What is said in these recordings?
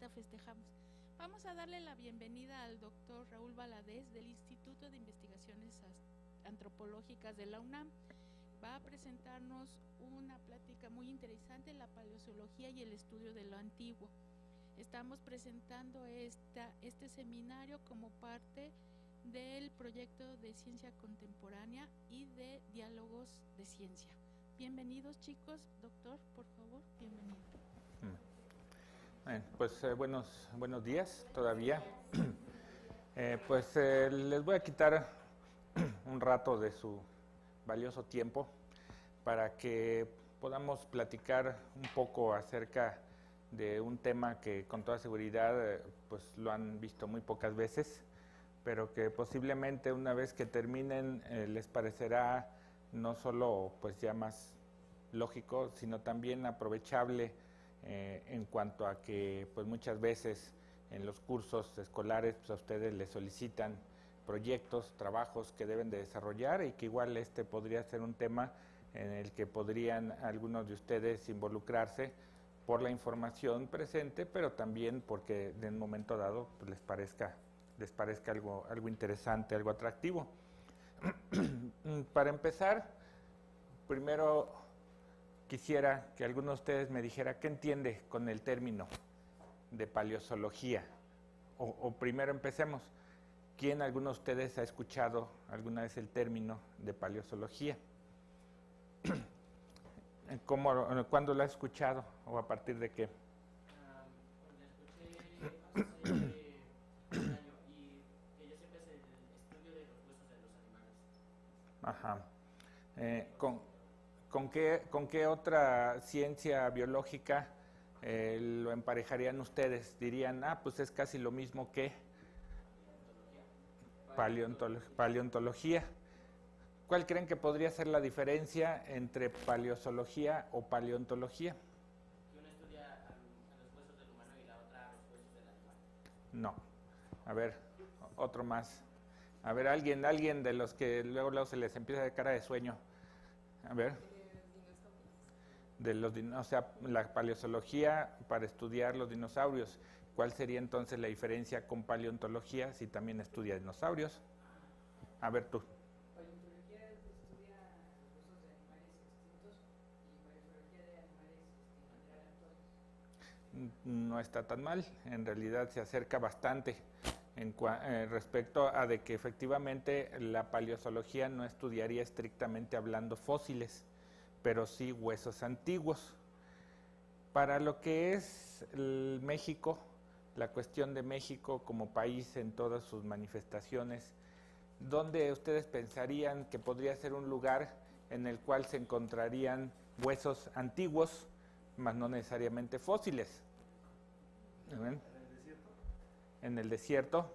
ahorita festejamos. Vamos a darle la bienvenida al doctor Raúl Valadez del Instituto de Investigaciones Antropológicas de la UNAM. Va a presentarnos una plática muy interesante, la paleozoología y el estudio de lo antiguo. Estamos presentando este seminario como parte del proyecto de ciencia contemporánea y de diálogos de ciencia. Bienvenidos, chicos. Doctor, por favor, bienvenido. Pues buenos días todavía. Les voy a quitar un rato de su valioso tiempo para que podamos platicar un poco acerca de un tema que con toda seguridad pues lo han visto muy pocas veces, pero que posiblemente una vez que terminen les parecerá no solo pues ya más lógico, sino también aprovechable en cuanto a que pues muchas veces en los cursos escolares pues a ustedes les solicitan proyectos, trabajos que deben de desarrollar y que igual podría ser un tema en el que podrían algunos de ustedes involucrarse por la información presente, pero también porque en un momento dado pues les parezca algo interesante, algo atractivo. Para empezar, primero quisiera que alguno de ustedes me dijera qué entiende con el término de paleozoología. O primero empecemos, ¿quién alguno de ustedes ha escuchado alguna vez el término de paleozoología? ¿Cuándo lo ha escuchado o a partir de qué? Lo escuché hace un año y ella siempre es el estudio de los huesos de los animales. Ajá. ¿Con qué otra ciencia biológica lo emparejarían ustedes? Dirían, pues es casi lo mismo que paleontología. ¿Cuál creen que podría ser la diferencia entre paleozoología o paleontología? Que una estudia a los huesos del humano y la otra a los huesos del animal. No. A ver, otro más. A ver, alguien de los que luego se les empieza de cara de sueño. A ver. O sea, la paleozoología para estudiar los dinosaurios. ¿Cuál sería entonces la diferencia con paleontología si también estudia dinosaurios? A ver tú. Paleontología estudia los huesos de animales extintos y paleozoología de animales en general actuales. No está tan mal, en realidad se acerca bastante respecto a de que efectivamente la paleozoología no estudiaría estrictamente hablando fósiles, pero sí huesos antiguos. Para lo que es México, la cuestión de México como país en todas sus manifestaciones, ¿dónde ustedes pensarían que podría ser un lugar en el cual se encontrarían huesos antiguos, más no necesariamente fósiles? ¿En el desierto? En el desierto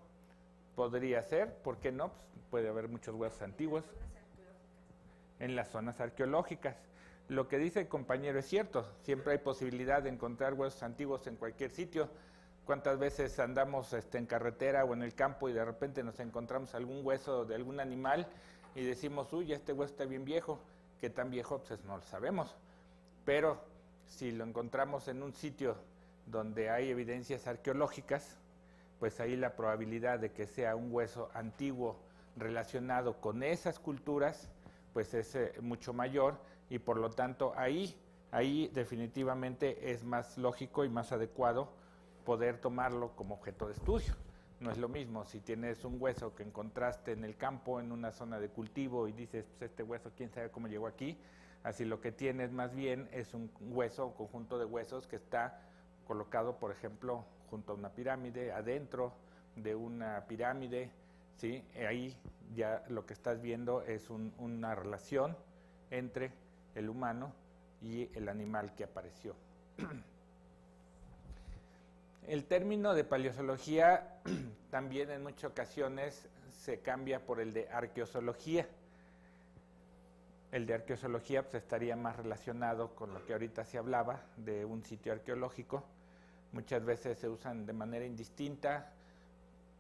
podría ser, ¿por qué no? Pues puede haber muchos huesos antiguos. En las zonas arqueológicas. Lo que dice el compañero es cierto, siempre hay posibilidad de encontrar huesos antiguos en cualquier sitio. ¿Cuántas veces andamos en carretera o en el campo y de repente nos encontramos algún hueso de algún animal y decimos, uy, este hueso está bien viejo? ¿Qué tan viejo? Pues no lo sabemos. Pero si lo encontramos en un sitio donde hay evidencias arqueológicas, pues ahí la probabilidad de que sea un hueso antiguo relacionado con esas culturas pues es mucho mayor y por lo tanto ahí definitivamente es más lógico y más adecuado poder tomarlo como objeto de estudio. No es lo mismo si tienes un hueso que encontraste en el campo, en una zona de cultivo y dices, pues este hueso quién sabe cómo llegó aquí, así lo que tienes más bien es un hueso, un conjunto de huesos que está colocado, por ejemplo, junto a una pirámide, adentro de una pirámide. ¿Sí? Ahí ya lo que estás viendo es una relación entre el humano y el animal que apareció. El término de paleozoología también en muchas ocasiones se cambia por el de arqueozoología. El de arqueozoología pues, estaría más relacionado con lo que ahorita se hablaba de un sitio arqueológico. Muchas veces se usan de manera indistinta.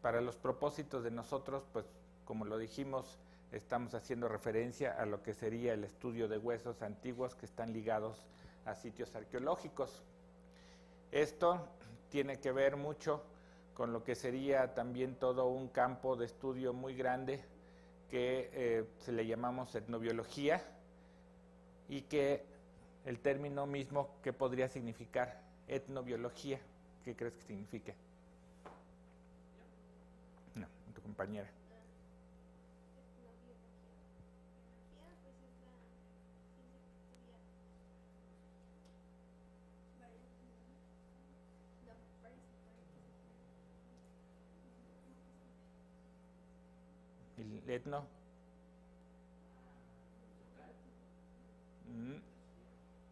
Para los propósitos de nosotros, pues como lo dijimos, estamos haciendo referencia a lo que sería el estudio de huesos antiguos que están ligados a sitios arqueológicos. Esto tiene que ver mucho con lo que sería también todo un campo de estudio muy grande que se le llamamos etnobiología, y que el término mismo, ¿qué podría significar? Etnobiología, ¿qué crees que signifique? No, tu compañera. ¿El etno?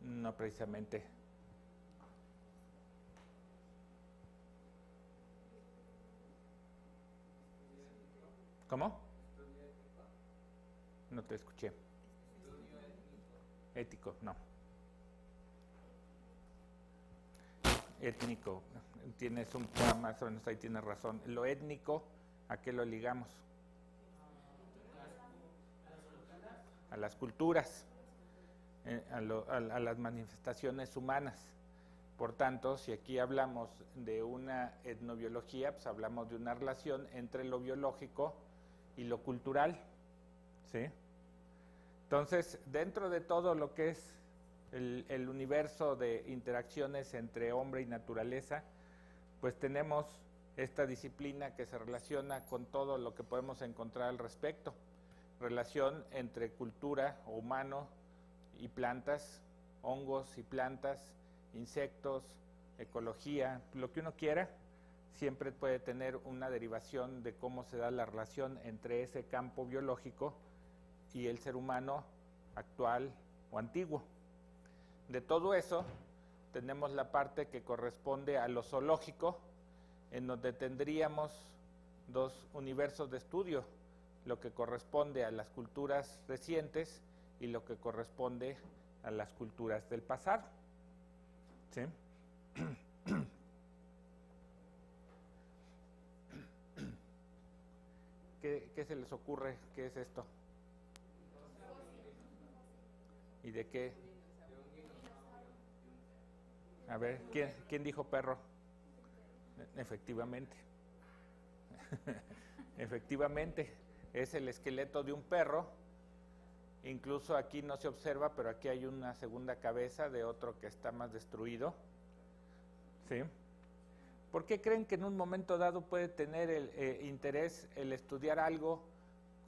No precisamente. ¿Cómo? No te escuché. Ético, no. Étnico, tienes un poco más o menos ahí, tienes razón. Lo étnico, ¿a qué lo ligamos? A las culturas, a las manifestaciones humanas. Por tanto, si aquí hablamos de una etnobiología, pues hablamos de una relación entre lo biológico y lo cultural, ¿sí? Entonces, dentro de todo lo que es el universo de interacciones entre hombre y naturaleza, pues tenemos esta disciplina que se relaciona con todo lo que podemos encontrar al respecto. Relación entre cultura o humano y plantas, hongos y plantas, insectos, ecología, lo que uno quiera, siempre puede tener una derivación de cómo se da la relación entre ese campo biológico y el ser humano actual o antiguo. De todo eso, tenemos la parte que corresponde a lo zoológico, en donde tendríamos dos universos de estudio, lo que corresponde a las culturas recientes y lo que corresponde a las culturas del pasado. ¿Sí? ¿Qué se les ocurre? ¿Qué es esto? ¿Y de qué? A ver, ¿quién dijo perro? Efectivamente. Efectivamente, es el esqueleto de un perro. Incluso aquí no se observa, pero aquí hay una segunda cabeza de otro que está más destruido. ¿Sí? ¿Por qué creen que en un momento dado puede tener el interés el estudiar algo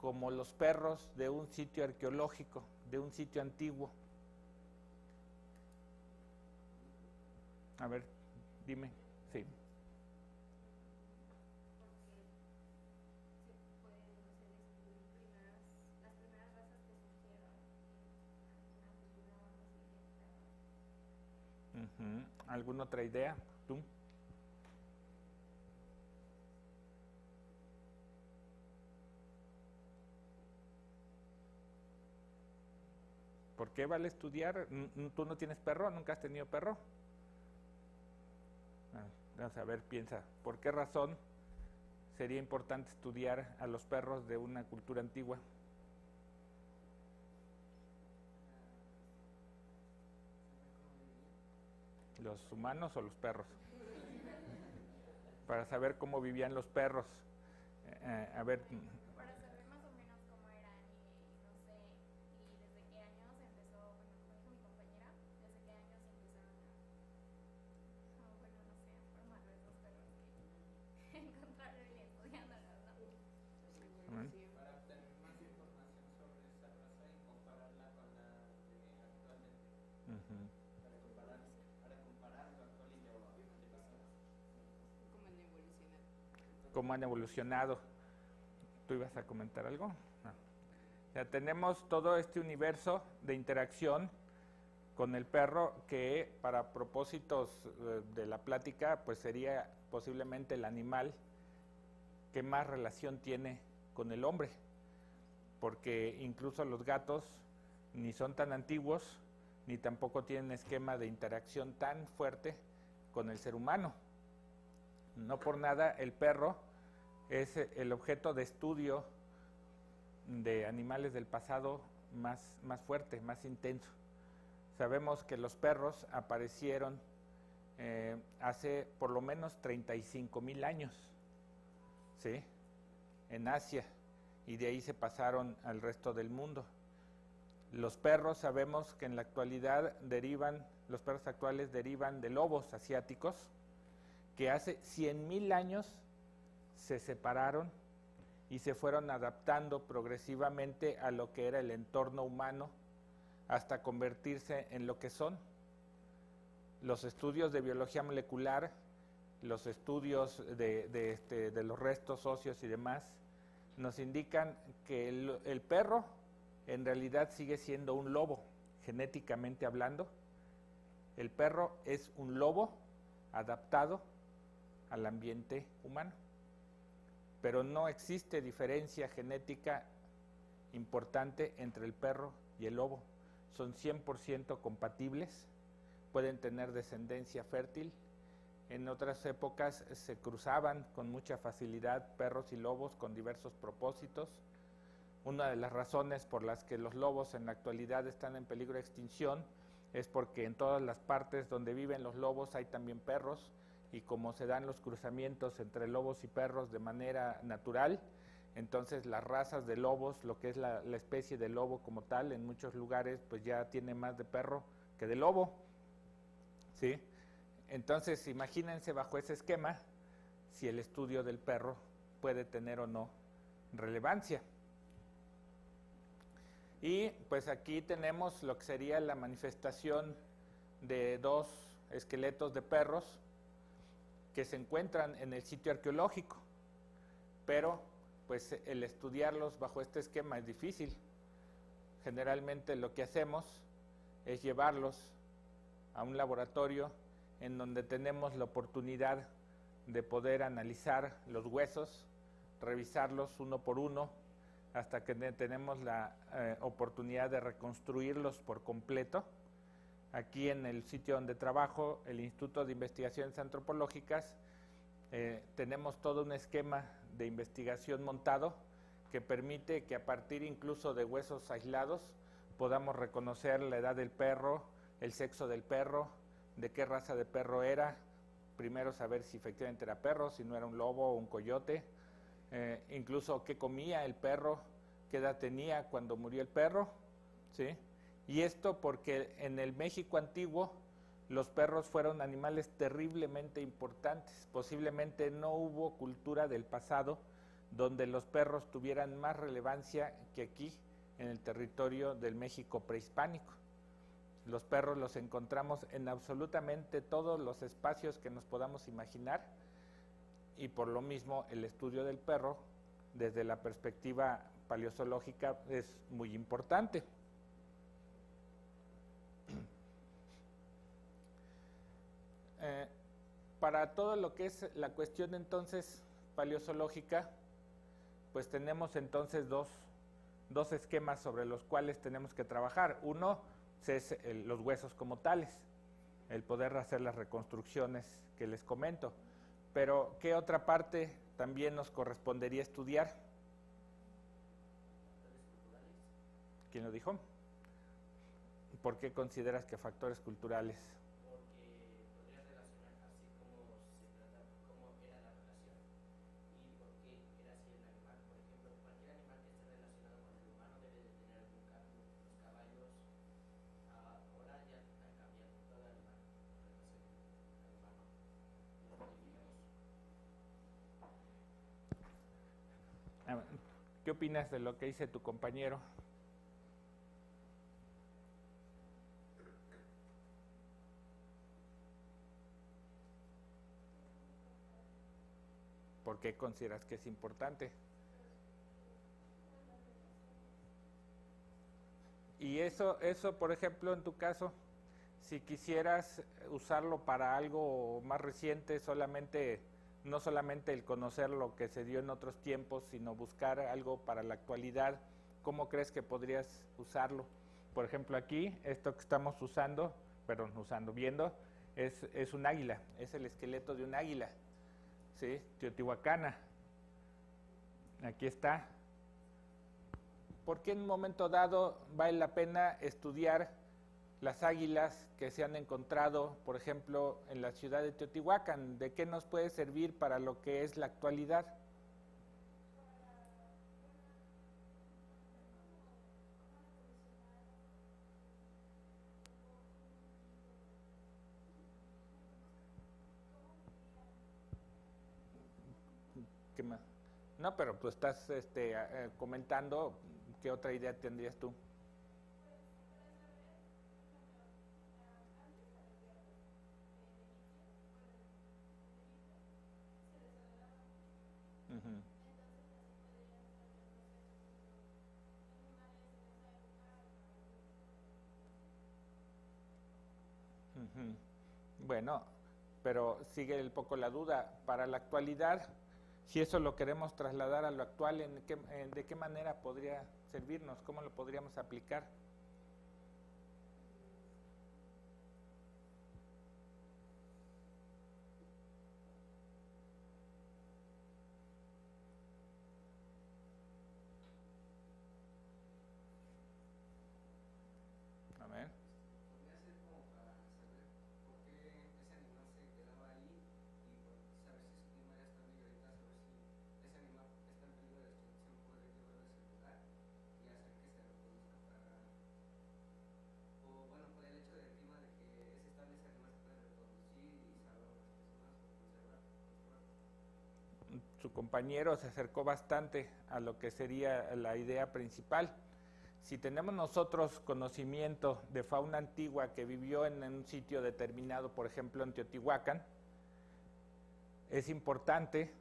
como los perros de un sitio arqueológico, de un sitio antiguo? A ver, dime. Sí. ¿Alguna otra idea? ¿Tú? ¿Por qué vale estudiar? ¿Tú no tienes perro? ¿Nunca has tenido perro? Vamos a ver, piensa, ¿por qué razón sería importante estudiar a los perros de una cultura antigua? ¿Los humanos o los perros? Para saber cómo vivían los perros. A ver. Para saber más o menos cómo eran y no sé, y desde qué años empezó, bueno, como dijo mi compañera, desde qué años empezaron a bueno, no sé, a formar esos perros que encontraron y estudiándolos, ¿no? Para obtener más información sobre esa raza y compararla con la de actualmente. Para comparar lo actual y lo antepasado. ¿Cómo han evolucionado? ¿Tú ibas a comentar algo? No. O sea, tenemos todo este universo de interacción con el perro que para propósitos de la plática pues sería posiblemente el animal que más relación tiene con el hombre, porque incluso los gatos ni son tan antiguos ni tampoco tienen esquema de interacción tan fuerte con el ser humano. No por nada el perro es el objeto de estudio de animales del pasado más fuerte, más intenso. Sabemos que los perros aparecieron hace por lo menos 35,000 años, ¿sí? En Asia, y de ahí se pasaron al resto del mundo. Los perros sabemos que en la actualidad los perros actuales derivan de lobos asiáticos, que hace 100,000 años se separaron y se fueron adaptando progresivamente a lo que era el entorno humano hasta convertirse en lo que son. Los estudios de biología molecular, los estudios de los restos óseos y demás, nos indican que el perro en realidad sigue siendo un lobo, genéticamente hablando. El perro es un lobo adaptado al ambiente humano, pero no existe diferencia genética importante entre el perro y el lobo. Son 100% compatibles, pueden tener descendencia fértil. En otras épocas se cruzaban con mucha facilidad perros y lobos con diversos propósitos. Una de las razones por las que los lobos en la actualidad están en peligro de extinción es porque en todas las partes donde viven los lobos hay también perros, y como se dan los cruzamientos entre lobos y perros de manera natural, entonces las razas de lobos, lo que es la especie de lobo como tal, en muchos lugares pues ya tiene más de perro que de lobo, ¿sí? Entonces imagínense bajo ese esquema si el estudio del perro puede tener o no relevancia. Y pues aquí tenemos lo que sería la manifestación de dos esqueletos de perros que se encuentran en el sitio arqueológico, pero pues el estudiarlos bajo este esquema es difícil. Generalmente lo que hacemos es llevarlos a un laboratorio en donde tenemos la oportunidad de poder analizar los huesos, revisarlos uno por uno, hasta que tenemos la oportunidad de reconstruirlos por completo. Aquí en el sitio donde trabajo, el Instituto de Investigaciones Antropológicas, tenemos todo un esquema de investigación montado que permite que a partir incluso de huesos aislados podamos reconocer la edad del perro, el sexo del perro, de qué raza de perro era, primero saber si efectivamente era perro, si no era un lobo o un coyote, incluso qué comía el perro, qué edad tenía cuando murió el perro, ¿sí? Y esto porque en el México antiguo los perros fueron animales terriblemente importantes. Posiblemente no hubo cultura del pasado donde los perros tuvieran más relevancia que aquí en el territorio del México prehispánico. Los perros los encontramos en absolutamente todos los espacios que nos podamos imaginar, y por lo mismo el estudio del perro desde la perspectiva paleozoológica es muy importante. Para todo lo que es la cuestión entonces paleozoológica, pues tenemos entonces dos esquemas sobre los cuales tenemos que trabajar. Uno es los huesos como tales, el poder hacer las reconstrucciones que les comento. Pero, ¿qué otra parte también nos correspondería estudiar? ¿Quién lo dijo? ¿Por qué consideras que factores culturales? Porque podrías relacionar así como se trata, cómo era la relación y por qué era así el animal. Por ejemplo, cualquier animal que esté relacionado con el humano debe de tener algún cambio. Los caballos ahora ya han cambiado todo el animal al humano. Los modificamos. ¿Qué opinas de lo que dice tu compañero? ¿Por qué consideras que es importante? Y eso, por ejemplo, en tu caso, si quisieras usarlo para algo más reciente, no solamente el conocer lo que se dio en otros tiempos, sino buscar algo para la actualidad, ¿cómo crees que podrías usarlo? Por ejemplo, aquí, esto que estamos viendo, es un águila, es el esqueleto de un águila. ¿Sí? Teotihuacana. Aquí está. ¿Por qué en un momento dado vale la pena estudiar las águilas que se han encontrado, por ejemplo, en la ciudad de Teotihuacán? ¿De qué nos puede servir para lo que es la actualidad? ¿Qué más? No, pero tú estás comentando, ¿qué otra idea tendrías tú? Ujú. Ujú. Bueno, pero sigue un poco la duda. Para la actualidad, si eso lo queremos trasladar a lo actual, ¿de qué manera podría servirnos? ¿Cómo lo podríamos aplicar? A ver. Podría ser como para saber por qué ese animal se quedaba ahí y saber si su clima era estable y ahorita saber si ese animal está en peligro de extinción, poder llevarlo a ese lugar y hacer que se reproduzca para, o bueno, por el hecho del clima de que es estable, ese animal se puede reproducir y salvar a las personas o conservarlo. Su compañero se acercó bastante a lo que sería la idea principal. Si tenemos nosotros conocimiento de fauna antigua que vivió en un sitio determinado, por ejemplo en Teotihuacán, es importante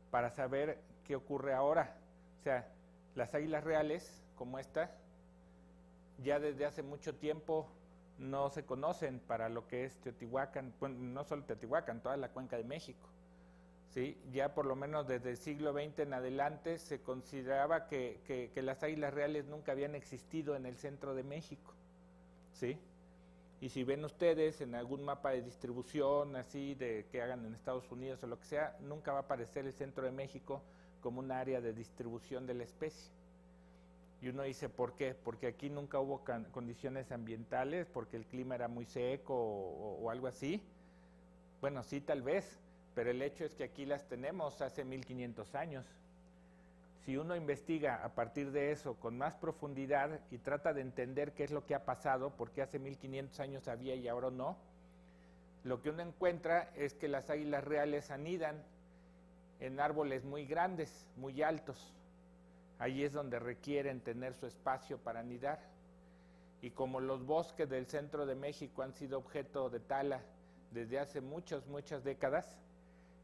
para saber qué ocurre ahora. O sea, las águilas reales, como esta, ya desde hace mucho tiempo no se conocen para lo que es Teotihuacán, bueno, no solo Teotihuacán, toda la cuenca de México. ¿Sí? Ya por lo menos desde el siglo XX en adelante se consideraba que las águilas reales nunca habían existido en el centro de México. ¿Sí? Y si ven ustedes en algún mapa de distribución así de que hagan en Estados Unidos o lo que sea, nunca va a aparecer el centro de México como un área de distribución de la especie. Y uno dice, ¿por qué? Porque aquí nunca hubo condiciones ambientales, porque el clima era muy seco o algo así. Bueno, sí, tal vez, pero el hecho es que aquí las tenemos hace 1500 años. Si uno investiga a partir de eso con más profundidad y trata de entender qué es lo que ha pasado, por qué hace 1500 años había y ahora no, lo que uno encuentra es que las águilas reales anidan en árboles muy grandes, muy altos. Ahí es donde requieren tener su espacio para anidar. Y como los bosques del centro de México han sido objeto de tala desde hace muchas décadas,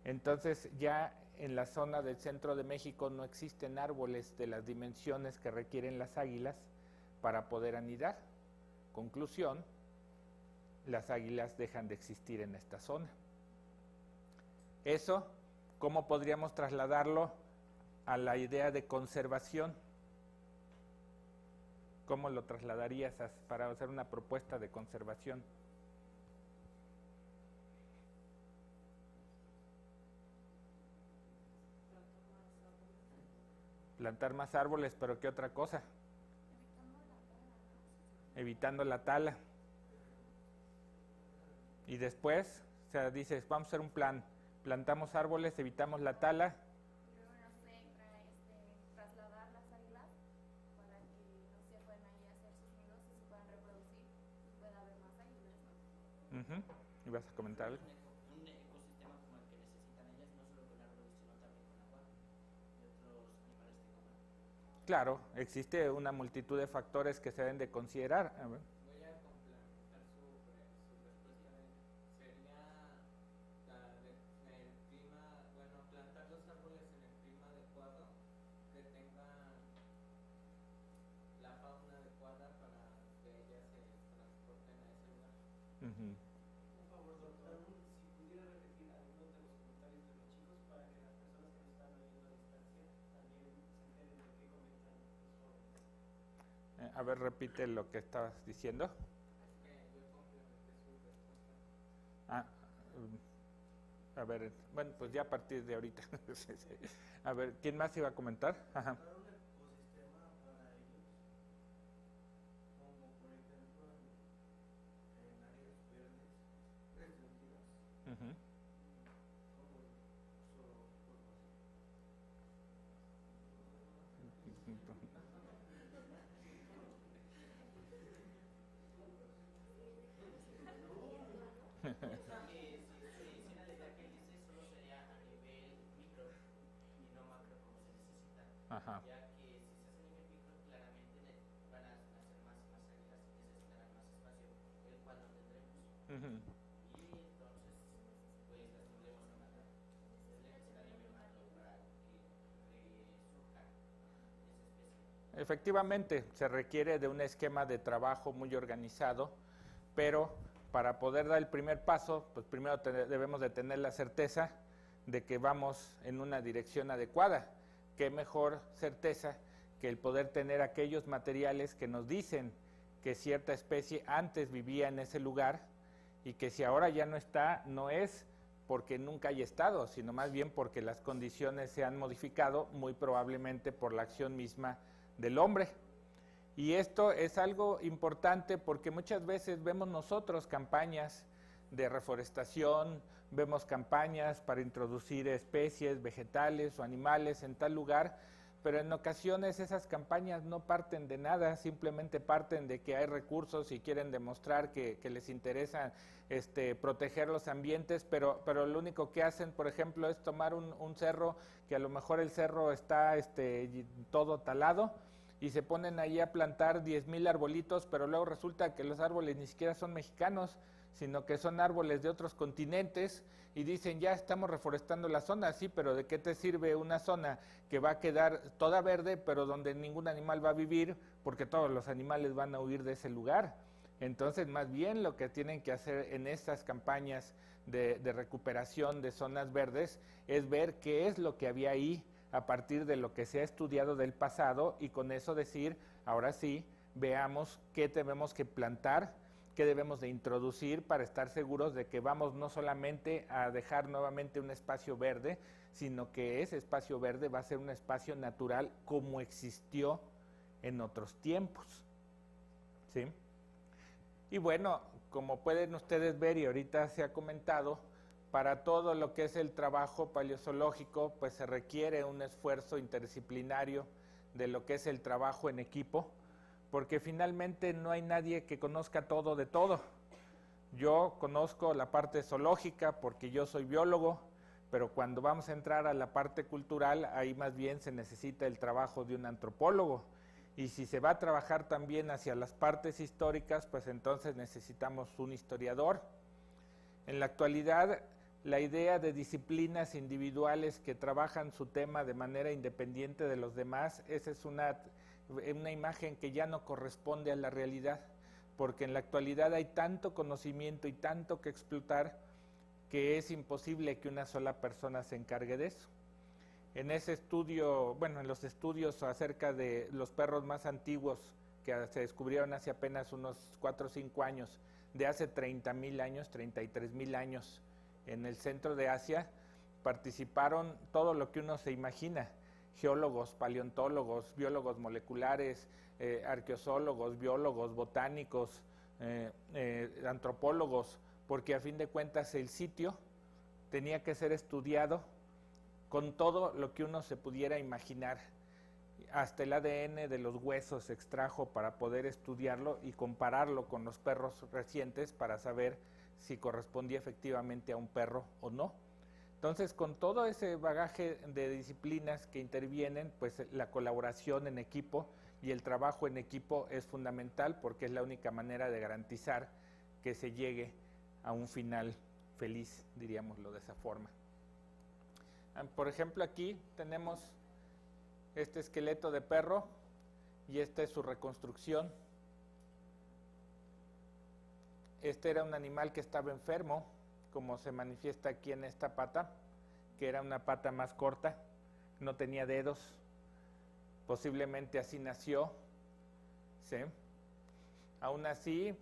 entonces ya en la zona del centro de México no existen árboles de las dimensiones que requieren las águilas para poder anidar. Conclusión, las águilas dejan de existir en esta zona. Eso, ¿cómo podríamos trasladarlo a la idea de conservación? ¿Cómo lo trasladarías para hacer una propuesta de conservación? Plantar más árboles, pero ¿qué otra cosa? Evitando la tala. Y después, o sea, dices, vamos a hacer un plan, plantamos árboles, evitamos la tala. Pero no sé, trasladar las águilas para que, no sé, puedan ahí hacer sus nidos y se puedan reproducir y pueda haber más águilas, ¿no? ¿Y vas a comentar algo? Un ecosistema como el que necesitan ellas, no solo con árboles, sino también con agua y otros animales que coman. Claro, existe una multitud de factores que se deben de considerar. A ver. Voy a complementar su respuesta. Sería el clima, bueno, plantar los árboles en el clima adecuado, que tengan la fauna adecuada para que ellas se transporten a ese lugar. Por favor, doctor, si pudiera repetir algunos de los comentarios de los chicos para que las personas que nos están oyendo a distancia también se enteren de qué comentan los jóvenes. A ver, repite lo que estabas diciendo. Es que yo complementé su respuesta. A ver, bueno, pues ya a partir de ahorita. A ver, ¿quién más iba a comentar? Ajá. Para un ecosistema para ellos, como por ejemplo Ajá. ya que si se hacen en micro, claramente van a nacer más y más águilas y necesitarán más espacio, el cual no tendremos. Ujú. Y entonces, pues las tendremos que matar. Es necesario matarlo para que resurja esa especie. Efectivamente, se requiere de un esquema de trabajo muy organizado, pero para poder dar el primer paso, pues primero debemos de tener la certeza de que vamos en una dirección adecuada. Qué mejor certeza que el poder tener aquellos materiales que nos dicen que cierta especie antes vivía en ese lugar y que si ahora ya no está, no es porque nunca haya estado, sino más bien porque las condiciones se han modificado, muy probablemente por la acción misma del hombre. Y esto es algo importante porque muchas veces vemos nosotros campañas de reforestación, vemos campañas para introducir especies vegetales o animales en tal lugar, pero en ocasiones esas campañas no parten de nada, simplemente parten de que hay recursos y quieren demostrar que les interesa proteger los ambientes, pero lo único que hacen, por ejemplo, es tomar un cerro, que a lo mejor el cerro está todo talado, y se ponen ahí a plantar 10,000 arbolitos, pero luego resulta que los árboles ni siquiera son mexicanos, sino que son árboles de otros continentes, y dicen, ya estamos reforestando la zona, sí, pero ¿de qué te sirve una zona que va a quedar toda verde, pero donde ningún animal va a vivir, porque todos los animales van a huir de ese lugar? Entonces, más bien lo que tienen que hacer en estas campañas de recuperación de zonas verdes es ver qué es lo que había ahí, a partir de lo que se ha estudiado del pasado, y con eso decir, ahora sí, veamos qué tenemos que plantar, qué debemos de introducir para estar seguros de que vamos no solamente a dejar nuevamente un espacio verde, sino que ese espacio verde va a ser un espacio natural como existió en otros tiempos. ¿Sí? Y bueno, como pueden ustedes ver y ahorita se ha comentado, para todo lo que es el trabajo paleozoológico, pues se requiere un esfuerzo interdisciplinario de lo que es el trabajo en equipo, porque finalmente no hay nadie que conozca todo de todo. Yo conozco la parte zoológica porque yo soy biólogo, pero cuando vamos a entrar a la parte cultural, ahí más bien se necesita el trabajo de un antropólogo. Y si se va a trabajar también hacia las partes históricas, pues entonces necesitamos un historiador. En la actualidad, la idea de disciplinas individuales que trabajan su tema de manera independiente de los demás, esa es una imagen que ya no corresponde a la realidad, porque en la actualidad hay tanto conocimiento y tanto que explotar que es imposible que una sola persona se encargue de eso. En ese estudio, bueno, en los estudios acerca de los perros más antiguos que se descubrieron hace apenas unos 4 o 5 años, de hace 30,000 años, 33,000 años, en el centro de Asia, participaron todo lo que uno se imagina: geólogos, paleontólogos, biólogos moleculares, arqueozoólogos, biólogos, botánicos, antropólogos, porque a fin de cuentas el sitio tenía que ser estudiado con todo lo que uno se pudiera imaginar. Hasta el ADN de los huesos se extrajo para poder estudiarlo y compararlo con los perros recientes para saber si correspondía efectivamente a un perro o no. Entonces, con todo ese bagaje de disciplinas que intervienen, pues la colaboración en equipo y el trabajo en equipo es fundamental, porque es la única manera de garantizar que se llegue a un final feliz, diríamoslo de esa forma. Por ejemplo, aquí tenemos este esqueleto de perro y esta es su reconstrucción. Este era un animal que estaba enfermo, como se manifiesta aquí en esta pata, que era una pata más corta, no tenía dedos, posiblemente así nació, ¿sí? Aún así,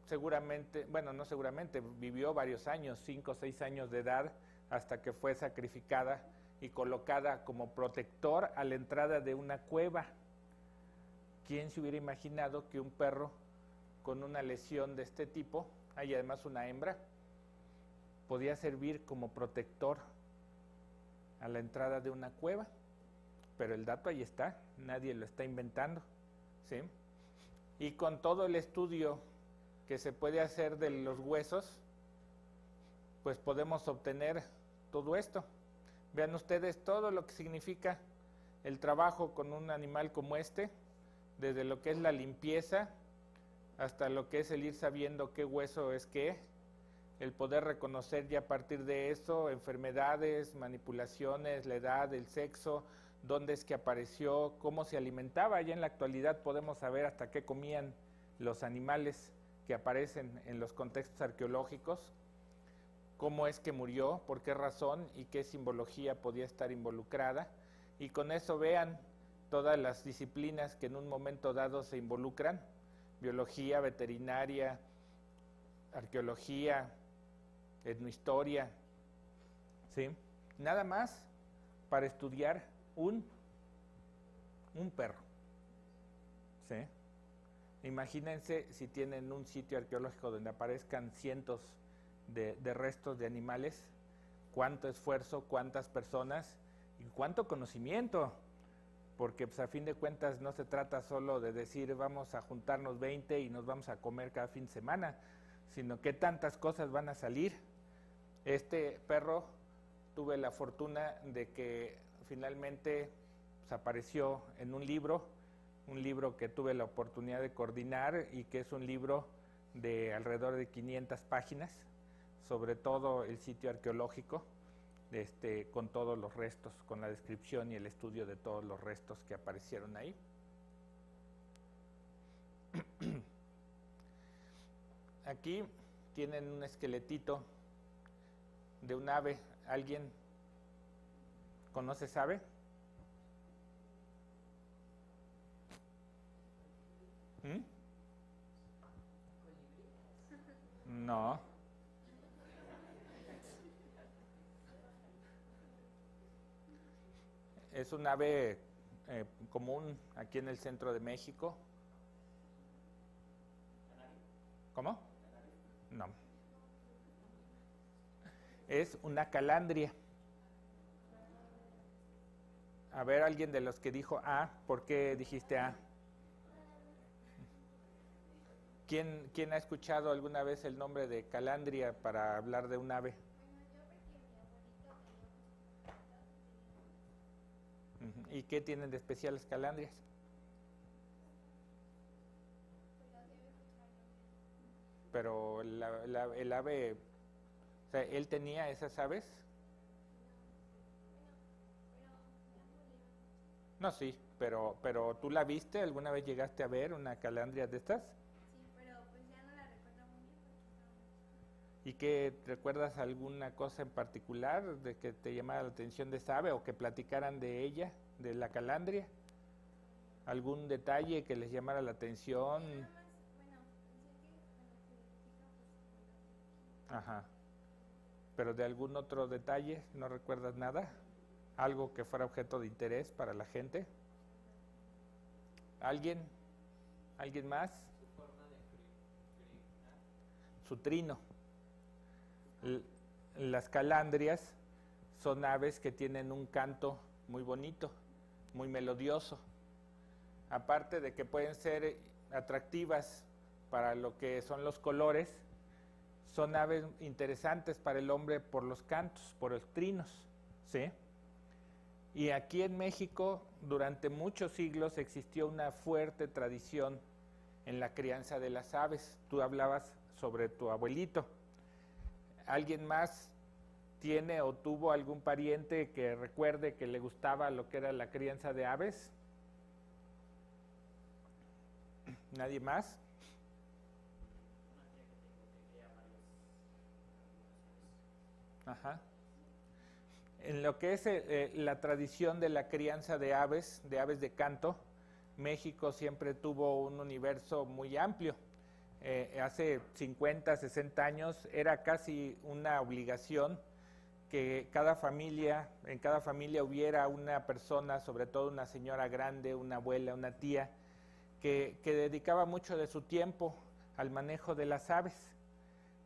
seguramente, bueno, no seguramente, vivió varios años, 5 o 6 años de edad, hasta que fue sacrificada y colocada como protector a la entrada de una cueva. ¿Quién se hubiera imaginado que un perro con una lesión de este tipo, hay además una hembra, podía servir como protector a la entrada de una cueva? Pero el dato ahí está, nadie lo está inventando, ¿sí? Y con todo el estudio que se puede hacer de los huesos, pues podemos obtener todo esto. Vean ustedes todo lo que significa el trabajo con un animal como este, desde lo que es la limpieza hasta lo que es el ir sabiendo qué hueso es qué, el poder reconocer ya a partir de eso enfermedades, manipulaciones, la edad, el sexo, dónde es que apareció, cómo se alimentaba. Ya en la actualidad podemos saber hasta qué comían los animales que aparecen en los contextos arqueológicos, cómo es que murió, por qué razón y qué simbología podía estar involucrada. Y con eso vean todas las disciplinas que en un momento dado se involucran: biología, veterinaria, arqueología, etnohistoria, ¿sí? Nada más para estudiar un perro, ¿sí? Imagínense si tienen un sitio arqueológico donde aparezcan cientos de restos de animales, cuánto esfuerzo, cuántas personas y cuánto conocimiento, porque pues a fin de cuentas no se trata solo de decir vamos a juntarnos 20 y nos vamos a comer cada fin de semana, sino que tantas cosas van a salir. Este perro tuve la fortuna de que finalmente pues, apareció en un libro que tuve la oportunidad de coordinar y que es un libro de alrededor de 500 páginas sobre todo el sitio arqueológico, con todos los restos, con la descripción y el estudio de todos los restos que aparecieron ahí. Aquí tienen un esqueletito de un ave. ¿Alguien conoce esa ave? No. Es un ave común aquí en el centro de México. ¿Cómo? No. Es una calandria. A ver, alguien de los que dijo A, ¿por qué dijiste A? ¿Quién ha escuchado alguna vez el nombre de calandria para hablar de un ave? ¿Y qué tienen de especial las calandrias? Pero el ave, o sea, ¿él tenía esas aves? No, sí, pero ¿tú la viste? ¿Alguna vez llegaste a ver una calandria de estas? Sí, pero pues ya no la recuerdo muy bien porque estaba... ¿Y qué recuerdas alguna cosa en particular de que te llamara la atención de esa ave o que platicaran de ella, de la calandria? ¿Algún detalle que les llamara la atención? Nada más, bueno, pensé que Ajá. ¿Pero de algún otro detalle no recuerdas nada? ¿Algo que fuera objeto de interés para la gente? ¿Alguien? ¿Alguien más? Su forma de Su trino. Las calandrias son aves que tienen un canto muy bonito, muy melodioso. Aparte de que pueden ser atractivas para lo que son los colores, son aves interesantes para el hombre por los cantos, por los trinos, ¿sí? Y aquí en México, durante muchos siglos existió una fuerte tradición en la crianza de las aves. Tú hablabas sobre tu abuelito. ¿Alguien más tiene o tuvo algún pariente que recuerde que le gustaba lo que era la crianza de aves? ¿Nadie más? Ajá. En lo que es la tradición de la crianza de aves de canto, México siempre tuvo un universo muy amplio. Hace 50, 60 años era casi una obligación que en cada familia hubiera una persona, sobre todo una señora grande, una abuela, una tía, que dedicaba mucho de su tiempo al manejo de las aves,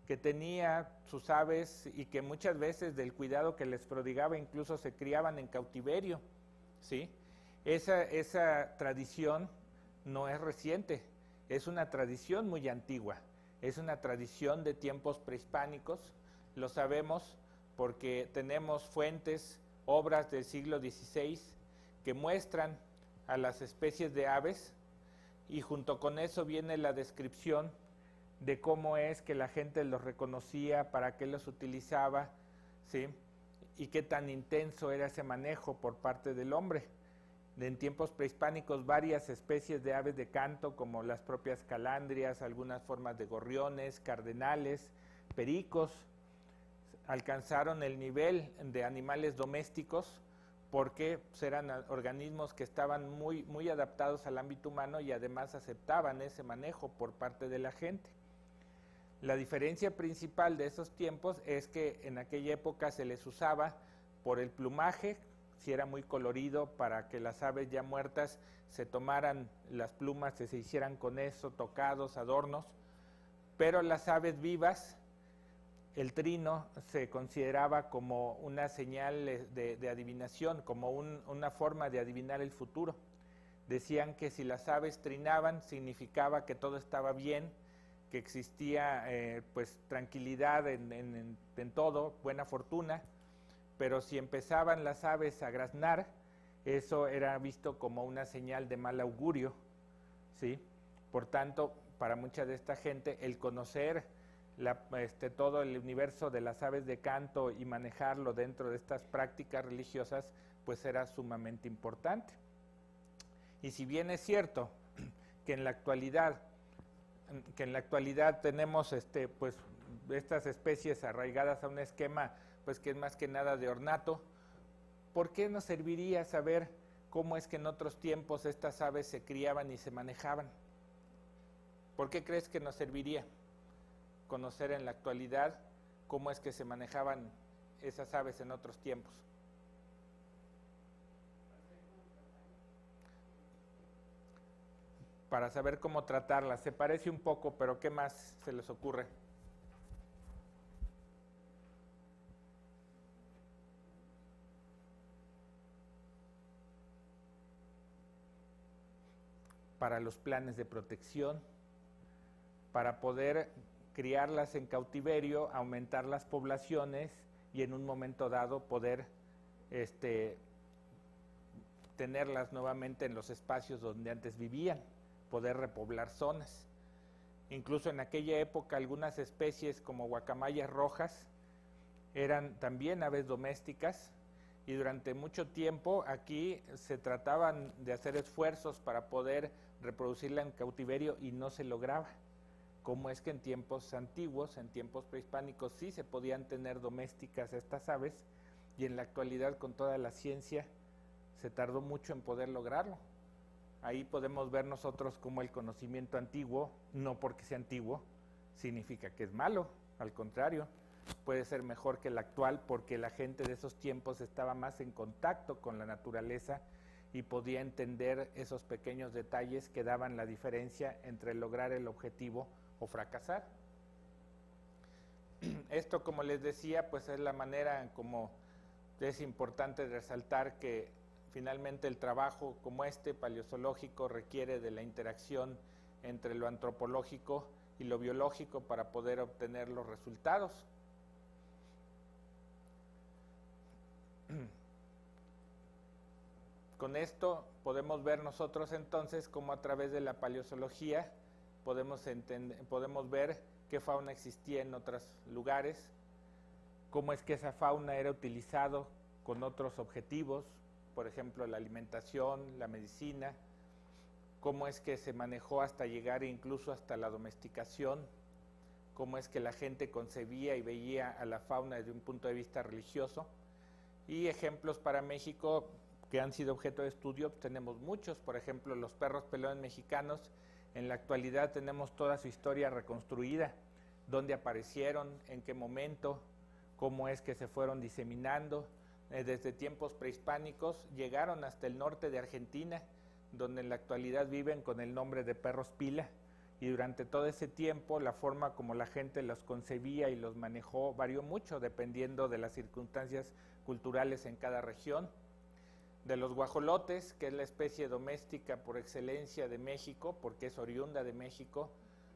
que tenía sus aves y que muchas veces del cuidado que les prodigaba incluso se criaban en cautiverio, ¿sí? Esa tradición no es reciente, es una tradición muy antigua, es una tradición de tiempos prehispánicos, lo sabemos porque tenemos fuentes, obras del siglo XVI que muestran a las especies de aves, y junto con eso viene la descripción de cómo es que la gente los reconocía, para qué los utilizaba, ¿sí? Y qué tan intenso era ese manejo por parte del hombre. En tiempos prehispánicos, varias especies de aves de canto, como las propias calandrias, algunas formas de gorriones, cardenales, pericos, alcanzaron el nivel de animales domésticos, porque eran organismos que estaban muy adaptados al ámbito humano y además aceptaban ese manejo por parte de la gente. La diferencia principal de esos tiempos es que en aquella época se les usaba por el plumaje, si era muy colorido, para que las aves ya muertas se tomaran las plumas, se hicieran con eso, tocados, adornos, pero las aves vivas, el trino se consideraba como una señal de adivinación, como una forma de adivinar el futuro. Decían que si las aves trinaban, significaba que todo estaba bien, que existía pues tranquilidad en todo, buena fortuna, pero si empezaban las aves a graznar, eso era visto como una señal de mal augurio, ¿sí? Por tanto, para mucha de esta gente, el conocer todo el universo de las aves de canto y manejarlo dentro de estas prácticas religiosas, pues era sumamente importante. Y si bien es cierto que en la actualidad tenemos pues estas especies arraigadas a un esquema pues que es más que nada de ornato, ¿por qué nos serviría saber cómo es que en otros tiempos estas aves se criaban y se manejaban? ¿Por qué crees que nos serviría conocer en la actualidad cómo es que se manejaban esas aves en otros tiempos? Para saber cómo tratarlas. Se parece un poco, pero ¿qué más se les ocurre? Para los planes de protección, para poder criarlas en cautiverio, aumentar las poblaciones y en un momento dado poder tenerlas nuevamente en los espacios donde antes vivían, poder repoblar zonas. Incluso en aquella época algunas especies como guacamayas rojas eran también aves domésticas, y durante mucho tiempo aquí se trataban de hacer esfuerzos para poder reproducirla en cautiverio y no se lograba. Como es que en tiempos antiguos, en tiempos prehispánicos, sí se podían tener domésticas estas aves, y en la actualidad con toda la ciencia se tardó mucho en poder lograrlo. Ahí podemos ver nosotros cómo el conocimiento antiguo, no porque sea antiguo, significa que es malo, al contrario, puede ser mejor que el actual, porque la gente de esos tiempos estaba más en contacto con la naturaleza y podía entender esos pequeños detalles que daban la diferencia entre lograr el objetivo o fracasar. Esto, como les decía, pues es la manera en como es importante resaltar que finalmente el trabajo como paleozoológico requiere de la interacción entre lo antropológico y lo biológico para poder obtener los resultados. Con esto podemos ver nosotros entonces cómo a través de la paleozoología podemos ver qué fauna existía en otros lugares, cómo es que esa fauna era utilizado con otros objetivos, por ejemplo la alimentación, la medicina, cómo es que se manejó hasta llegar incluso hasta la domesticación, cómo es que la gente concebía y veía a la fauna desde un punto de vista religioso. Y ejemplos para México que han sido objeto de estudio, tenemos muchos. Por ejemplo, los perros pelones mexicanos, en la actualidad tenemos toda su historia reconstruida, dónde aparecieron, en qué momento, cómo es que se fueron diseminando. Desde tiempos prehispánicos llegaron hasta el norte de Argentina, donde en la actualidad viven con el nombre de perros pila, y durante todo ese tiempo la forma como la gente los concebía y los manejó varió mucho dependiendo de las circunstancias culturales en cada región. De los guajolotes, que es la especie doméstica por excelencia de México, porque es oriunda de México,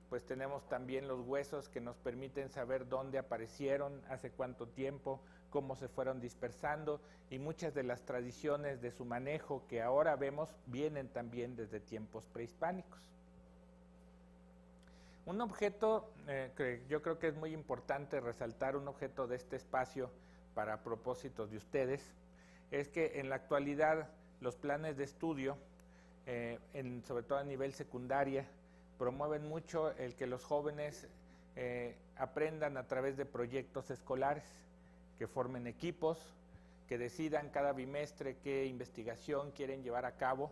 pues tenemos también los huesos que nos permiten saber dónde aparecieron, hace cuánto tiempo, cómo se fueron dispersando, y muchas de las tradiciones de su manejo que ahora vemos vienen también desde tiempos prehispánicos. Un objeto que yo creo que es muy importante resaltar, un objeto de este espacio para propósitos de ustedes, es que en la actualidad los planes de estudio, sobre todo a nivel secundaria, promueven mucho el que los jóvenes aprendan a través de proyectos escolares, que formen equipos, que decidan cada bimestre qué investigación quieren llevar a cabo,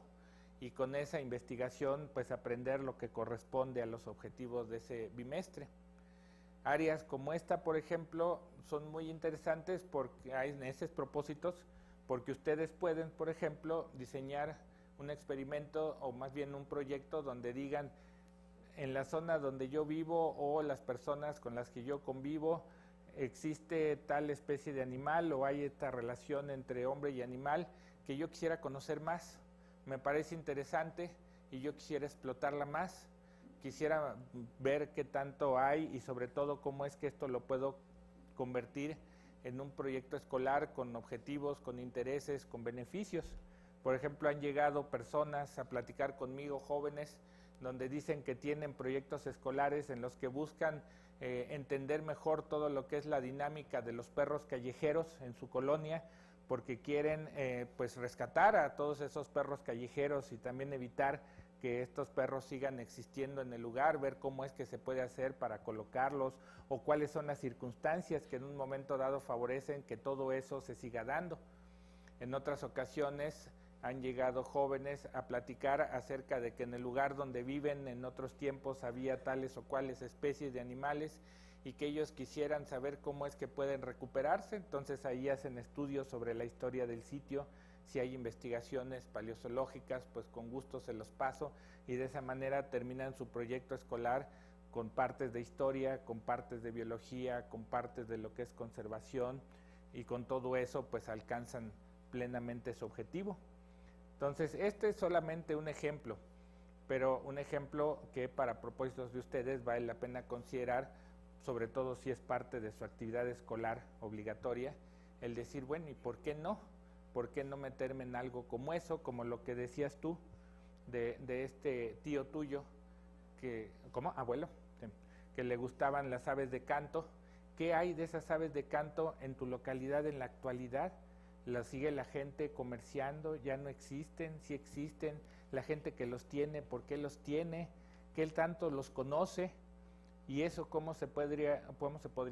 y con esa investigación pues aprender lo que corresponde a los objetivos de ese bimestre. Áreas como esta, por ejemplo, son muy interesantes porque hay en esos propósitos, porque ustedes pueden, por ejemplo, diseñar un experimento o más bien un proyecto donde digan, en la zona donde yo vivo o las personas con las que yo convivo, existe tal especie de animal o hay esta relación entre hombre y animal que yo quisiera conocer más. Me parece interesante y yo quisiera explotarla más, quisiera ver qué tanto hay y sobre todo cómo es que esto lo puedo convertir en un proyecto escolar con objetivos, con intereses, con beneficios. Por ejemplo, han llegado personas a platicar conmigo, jóvenes, donde dicen que tienen proyectos escolares en los que buscan entender mejor todo lo que es la dinámica de los perros callejeros en su colonia, porque quieren pues rescatar a todos esos perros callejeros y también evitar que estos perros sigan existiendo en el lugar, ver cómo es que se puede hacer para colocarlos o cuáles son las circunstancias que en un momento dado favorecen que todo eso se siga dando. En otras ocasiones han llegado jóvenes a platicar acerca de que en el lugar donde viven en otros tiempos había tales o cuales especies de animales y que ellos quisieran saber cómo es que pueden recuperarse. Entonces ahí hacen estudios sobre la historia del sitio. Si hay investigaciones paleozoológicas, pues con gusto se los paso, y de esa manera terminan su proyecto escolar con partes de historia, con partes de biología, con partes de lo que es conservación, y con todo eso pues alcanzan plenamente su objetivo. Entonces este es solamente un ejemplo, pero un ejemplo que para propósitos de ustedes vale la pena considerar, sobre todo si es parte de su actividad escolar obligatoria, el decir, bueno, ¿y por qué no? ¿Por qué no meterme en algo como eso, como lo que decías tú de este tío tuyo, que, ¿cómo? Abuelo, sí, que le gustaban las aves de canto? ¿Qué hay de esas aves de canto en tu localidad en la actualidad? ¿Las sigue la gente comerciando? ¿Ya no existen? ¿Sí existen? La gente que los tiene, ¿por qué los tiene? ¿Qué él tanto los conoce? Y eso cómo se podría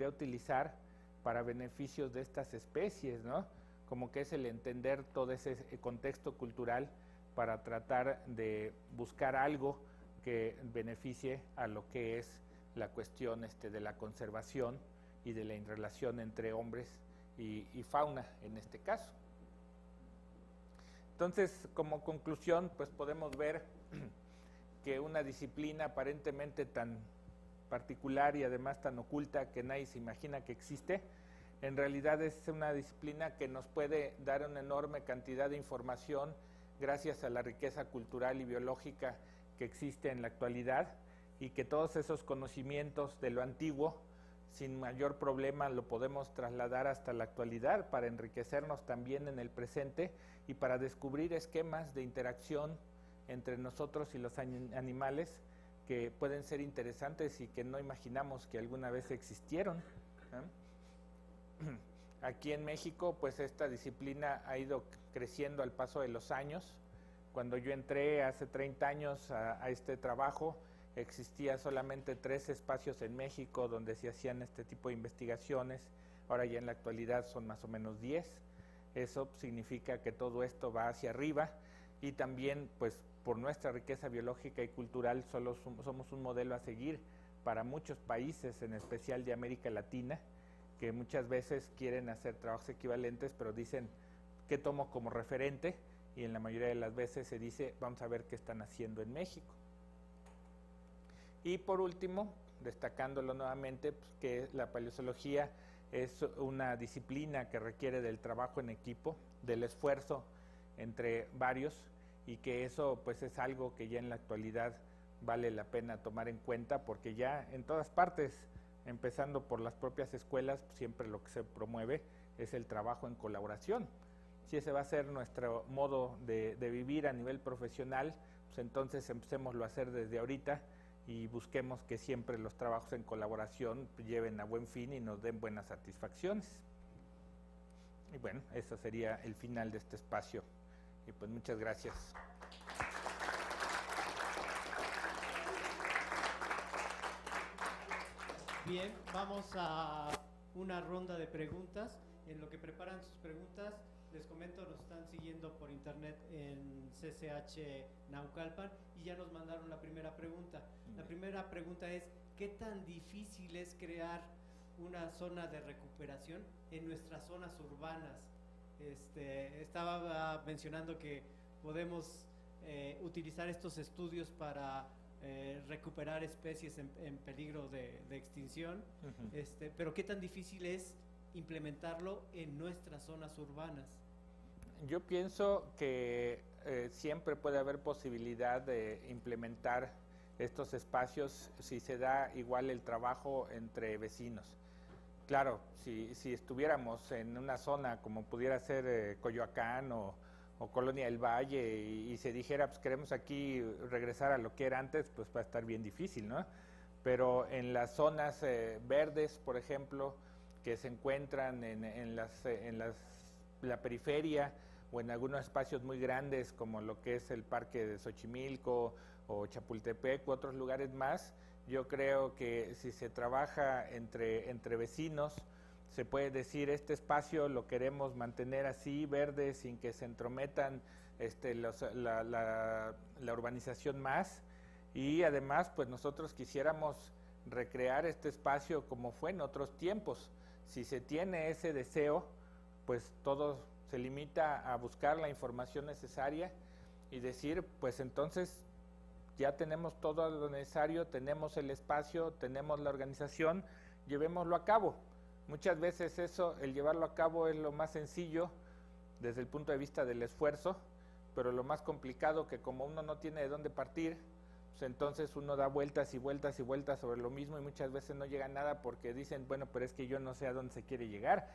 utilizar para beneficios de estas especies, ¿no? Como que es el entender todo ese contexto cultural para tratar de buscar algo que beneficie a lo que es la cuestión de la conservación y de la relación entre hombres y fauna en este caso. Entonces, como conclusión, pues podemos ver que una disciplina aparentemente tan particular y además tan oculta que nadie se imagina que existe, en realidad es una disciplina que nos puede dar una enorme cantidad de información gracias a la riqueza cultural y biológica que existe en la actualidad, y que todos esos conocimientos de lo antiguo sin mayor problema lo podemos trasladar hasta la actualidad para enriquecernos también en el presente y para descubrir esquemas de interacción entre nosotros y los animales que pueden ser interesantes y que no imaginamos que alguna vez existieron, ¿eh? Aquí en México, pues esta disciplina ha ido creciendo al paso de los años. Cuando yo entré hace 30 años a este trabajo, existía solamente 3 espacios en México donde se hacían este tipo de investigaciones. Ahora ya en la actualidad son más o menos 10. Eso significa que todo esto va hacia arriba, y también pues por nuestra riqueza biológica y cultural somos un modelo a seguir para muchos países, en especial de América Latina, que muchas veces quieren hacer trabajos equivalentes, pero dicen, ¿qué tomo como referente? Y en la mayoría de las veces se dice, vamos a ver qué están haciendo en México. Y por último, destacándolo nuevamente, pues, que la paleozoología es una disciplina que requiere del trabajo en equipo, del esfuerzo entre varios, y que eso pues es algo que ya en la actualidad vale la pena tomar en cuenta, porque ya en todas partes, empezando por las propias escuelas, siempre lo que se promueve es el trabajo en colaboración. Si ese va a ser nuestro modo de vivir a nivel profesional, pues entonces empecémoslo a hacer desde ahorita y busquemos que siempre los trabajos en colaboración lleven a buen fin y nos den buenas satisfacciones. Y bueno, eso sería el final de este espacio. Y pues muchas gracias. Bien, vamos a una ronda de preguntas. En lo que preparan sus preguntas, les comento, nos están siguiendo por internet en CCH Naucalpan y ya nos mandaron la primera pregunta. La primera pregunta es, ¿qué tan difícil es crear una zona de recuperación en nuestras zonas urbanas? Estaba mencionando que podemos utilizar estos estudios para recuperar especies en peligro de extinción, pero ¿qué tan difícil es implementarlo en nuestras zonas urbanas? Yo pienso que siempre puede haber posibilidad de implementar estos espacios si se da igual el trabajo entre vecinos. Claro, si estuviéramos en una zona como pudiera ser Coyoacán o Colonia del Valle y se dijera, pues queremos aquí regresar a lo que era antes, pues va a estar bien difícil, ¿no? Pero en las zonas verdes, por ejemplo, que se encuentran en la periferia o en algunos espacios muy grandes como lo que es el Parque de Xochimilco o Chapultepec u otros lugares más, yo creo que si se trabaja entre vecinos, se puede decir, este espacio lo queremos mantener así, verde, sin que se entrometan la urbanización más, y además pues nosotros quisiéramos recrear este espacio como fue en otros tiempos. Si se tiene ese deseo, pues todo se limita a buscar la información necesaria y decir, pues entonces ya tenemos todo lo necesario, tenemos el espacio, tenemos la organización, llevémoslo a cabo. Muchas veces eso, el llevarlo a cabo es lo más sencillo desde el punto de vista del esfuerzo, pero lo más complicado que como uno no tiene de dónde partir, pues entonces uno da vueltas y vueltas y vueltas sobre lo mismo y muchas veces no llega a nada porque dicen, bueno, pero es que yo no sé a dónde se quiere llegar.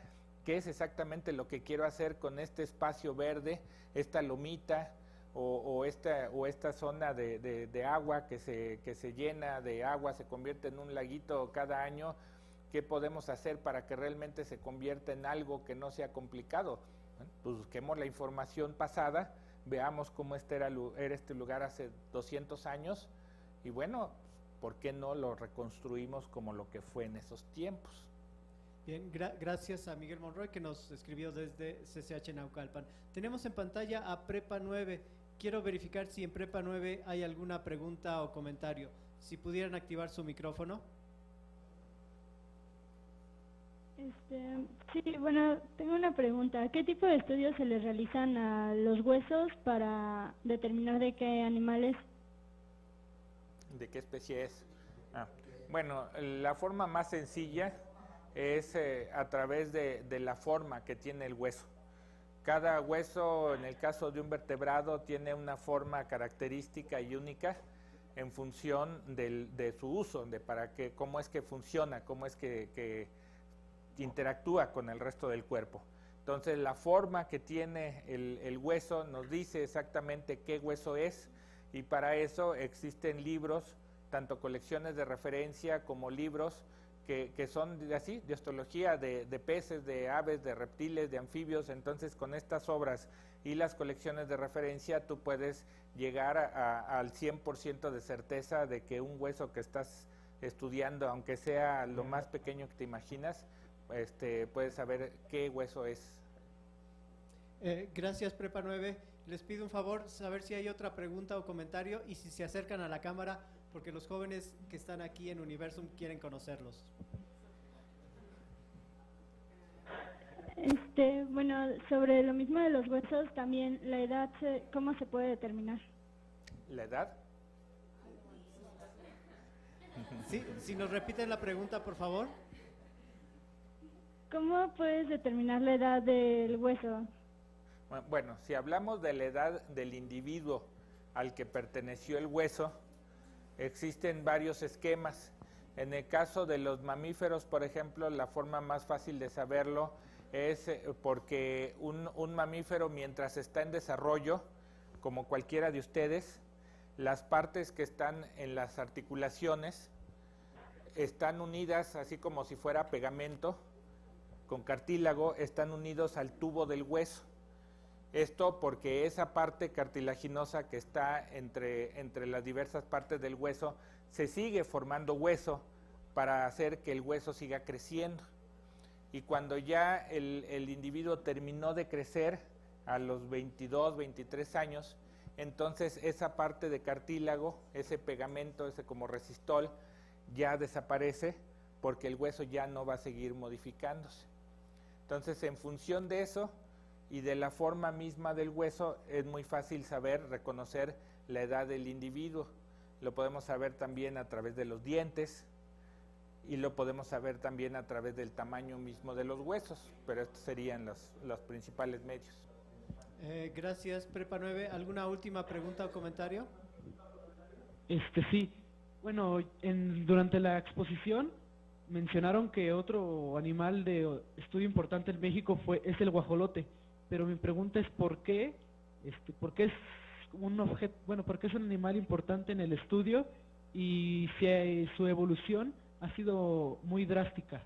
¿Qué es exactamente lo que quiero hacer con este espacio verde, esta lomita o esta zona de agua que se llena de agua, se convierte en un laguito cada año? ¿Qué podemos hacer para que realmente se convierta en algo que no sea complicado? Bueno, pues busquemos la información pasada, veamos cómo era este lugar hace 200 años y bueno, ¿por qué no lo reconstruimos como lo que fue en esos tiempos? Bien, gracias a Miguel Monroy que nos escribió desde CCH Naucalpan. Tenemos en pantalla a Prepa 9. Quiero verificar si en Prepa 9 hay alguna pregunta o comentario. Si pudieran activar su micrófono. Sí, bueno, tengo una pregunta. ¿Qué tipo de estudios se les realizan a los huesos para determinar de qué animales? ¿De qué especie es? Bueno, la forma más sencilla es a través de la forma que tiene el hueso. Cada hueso, en el caso de un vertebrado, tiene una forma característica y única en función de su uso, cómo es que funciona, cómo es que interactúa con el resto del cuerpo. Entonces la forma que tiene el hueso nos dice exactamente qué hueso es y para eso existen libros, tanto colecciones de referencia como libros que son así, de osteología de peces, de aves, de reptiles, de anfibios. Entonces con estas obras y las colecciones de referencia tú puedes llegar al 100% de certeza de que un hueso que estás estudiando, aunque sea lo más pequeño que te imaginas, puedes saber qué hueso es. Gracias, Prepa 9. Les pido un favor, saber si hay otra pregunta o comentario y si se acercan a la cámara, porque los jóvenes que están aquí en Universum quieren conocerlos. Bueno, sobre lo mismo de los huesos, también la edad, ¿cómo se puede determinar? ¿La edad? Sí, si nos repiten la pregunta, por favor. ¿Cómo puedes determinar la edad del hueso? Bueno, si hablamos de la edad del individuo al que perteneció el hueso, existen varios esquemas. En el caso de los mamíferos, por ejemplo, la forma más fácil de saberlo es porque un mamífero, mientras está en desarrollo, como cualquiera de ustedes, las partes que están en las articulaciones están unidas, así como si fuera pegamento, con cartílago, están unidos al tubo del hueso. Esto porque esa parte cartilaginosa que está entre las diversas partes del hueso se sigue formando hueso para hacer que el hueso siga creciendo. Y cuando ya el individuo terminó de crecer a los 22, 23 años, entonces esa parte de cartílago, ese pegamento, ese como resistol, ya desaparece porque el hueso ya no va a seguir modificándose. Entonces, en función de eso y de la forma misma del hueso, es muy fácil saber, reconocer la edad del individuo. Lo podemos saber también a través de los dientes y lo podemos saber también a través del tamaño mismo de los huesos, pero estos serían los principales medios. Gracias, Prepa 9. ¿Alguna última pregunta o comentario? Sí. Bueno, durante la exposición mencionaron que otro animal de estudio importante en México es el guajolote, pero mi pregunta es ¿por qué es un objeto, bueno, por qué es un animal importante en el estudio y si su evolución ha sido muy drástica?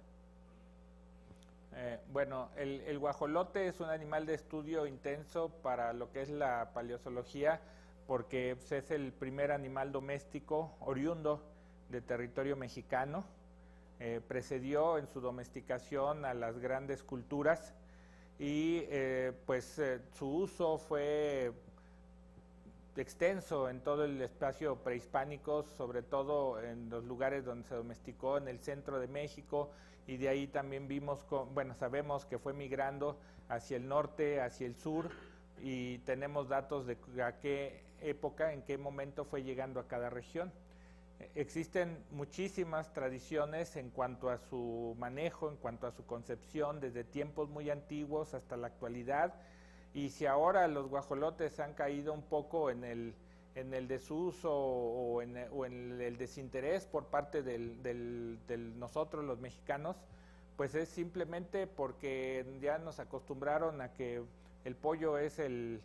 Bueno, el guajolote es un animal de estudio intenso para lo que es la paleozoología, porque es el primer animal doméstico oriundo de territorio mexicano. Precedió en su domesticación a las grandes culturas y su uso fue extenso en todo el espacio prehispánico, sobre todo en los lugares donde se domesticó en el centro de México, y de ahí también sabemos que fue migrando hacia el norte, hacia el sur, y tenemos datos de a qué época, en qué momento fue llegando a cada región. Existen muchísimas tradiciones en cuanto a su manejo, en cuanto a su concepción, desde tiempos muy antiguos hasta la actualidad, y si ahora los guajolotes han caído un poco en el desuso o en el desinterés por parte de nosotros los mexicanos, pues es simplemente porque ya nos acostumbraron a que el pollo es el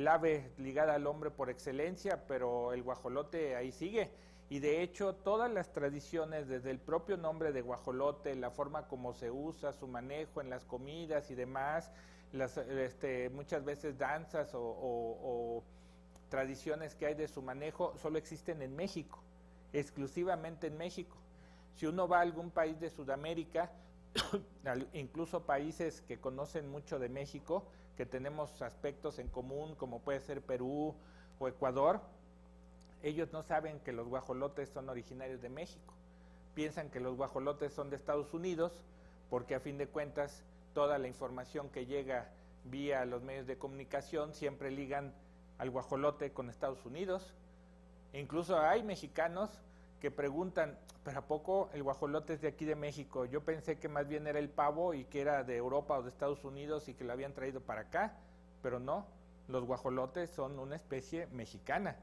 ave ligada al hombre por excelencia, pero el guajolote ahí sigue. Y de hecho todas las tradiciones, desde el propio nombre de guajolote, la forma como se usa, su manejo en las comidas y demás, muchas veces danzas o tradiciones que hay de su manejo, solo existen en México, exclusivamente en México. Si uno va a algún país de Sudamérica, incluso países que conocen mucho de México, que tenemos aspectos en común, como puede ser Perú o Ecuador, ellos no saben que los guajolotes son originarios de México. Piensan que los guajolotes son de Estados Unidos, porque a fin de cuentas toda la información que llega vía los medios de comunicación siempre ligan al guajolote con Estados Unidos. E incluso hay mexicanos que preguntan, ¿pero a poco el guajolote es de aquí de México? Yo pensé que más bien era el pavo y que era de Europa o de Estados Unidos y que lo habían traído para acá, pero no, los guajolotes son una especie mexicana,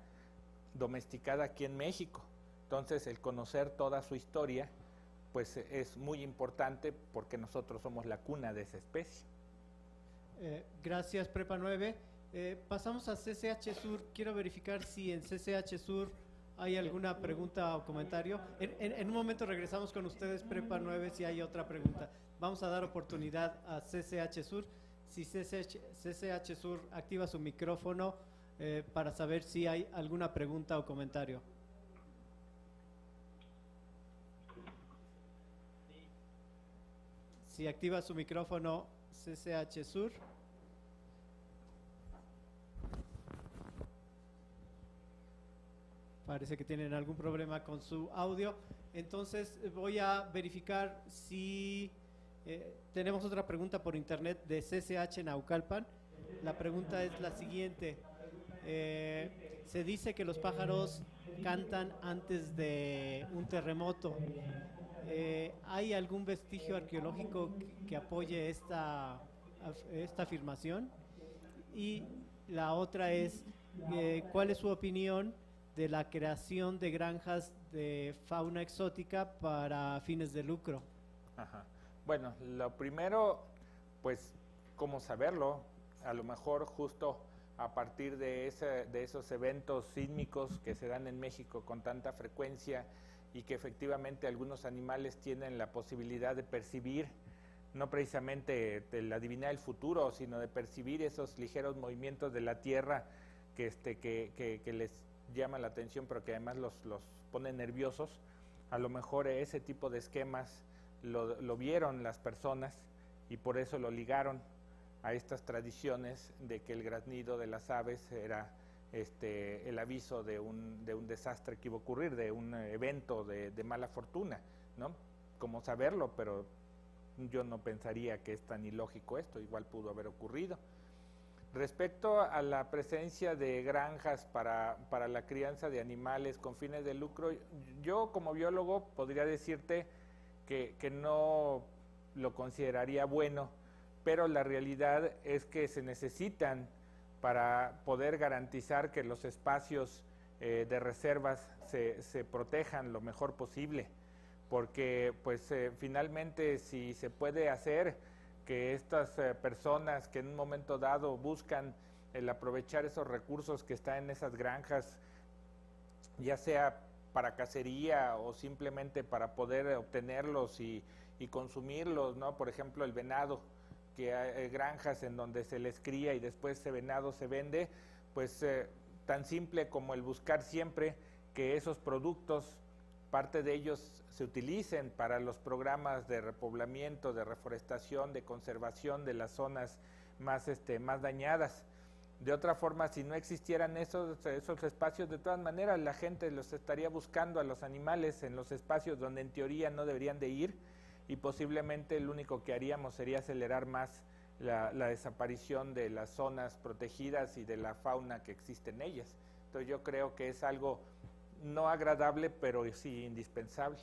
domesticada aquí en México. Entonces el conocer toda su historia pues es muy importante, porque nosotros somos la cuna de esa especie. Gracias, Prepa 9. Pasamos a CCH Sur. Quiero verificar si en CCH Sur hay alguna pregunta o comentario. En un momento regresamos con ustedes, Prepa 9, si hay otra pregunta. Vamos a dar oportunidad a CCH Sur. Si CCH Sur activa su micrófono para saber si hay alguna pregunta o comentario. Si activa su micrófono, CCH Sur. Parece que tienen algún problema con su audio. Entonces voy a verificar si tenemos otra pregunta por internet de CCH Naucalpan. La pregunta es la siguiente. Se dice que los pájaros cantan antes de un terremoto. ¿Hay algún vestigio arqueológico que apoye esta afirmación? Y la otra es, ¿cuál es su opinión de la creación de granjas de fauna exótica para fines de lucro? Ajá. Bueno, lo primero, pues, ¿cómo saberlo? A lo mejor justo a partir de esos eventos sísmicos que se dan en México con tanta frecuencia y que efectivamente algunos animales tienen la posibilidad de percibir, no precisamente de adivinar el futuro, sino de percibir esos ligeros movimientos de la Tierra que les llama la atención, pero que además los pone nerviosos. A lo mejor ese tipo de esquemas lo vieron las personas y por eso lo ligaron a estas tradiciones de que el graznido de las aves era el aviso de un desastre que iba a ocurrir, de un evento de mala fortuna, ¿no? Como saberlo, pero yo no pensaría que es tan ilógico esto, igual pudo haber ocurrido. Respecto a la presencia de granjas para la crianza de animales con fines de lucro, yo como biólogo podría decirte que no lo consideraría bueno, pero la realidad es que se necesitan para poder garantizar que los espacios de reservas se protejan lo mejor posible, porque pues finalmente si se puede hacer que estas personas que en un momento dado buscan el aprovechar esos recursos que están en esas granjas, ya sea para cacería o simplemente para poder obtenerlos y consumirlos, ¿no? Por ejemplo, el venado, que hay granjas en donde se les cría y después ese venado se vende, pues tan simple como el buscar siempre que esos productos, parte de ellos se utilicen para los programas de repoblamiento, de reforestación, de conservación de las zonas más dañadas. De otra forma, si no existieran esos espacios, de todas maneras la gente los estaría buscando a los animales en los espacios donde en teoría no deberían de ir, y posiblemente lo único que haríamos sería acelerar más la desaparición de las zonas protegidas y de la fauna que existe en ellas. Entonces yo creo que es algo no agradable, pero sí indispensable.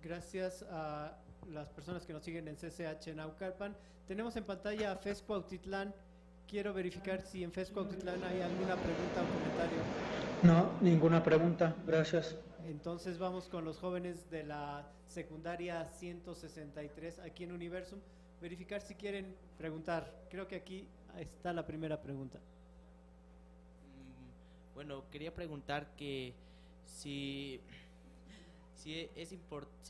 Gracias a las personas que nos siguen en CCH Naucalpan. Tenemos en pantalla a FES Cuautitlán. Quiero verificar si en FES Cuautitlán hay alguna pregunta o comentario. No, ninguna pregunta, gracias. Entonces vamos con los jóvenes de la secundaria 163 aquí en Universum. Verificar si quieren preguntar. Creo que aquí está la primera pregunta. Bueno, quería preguntar que si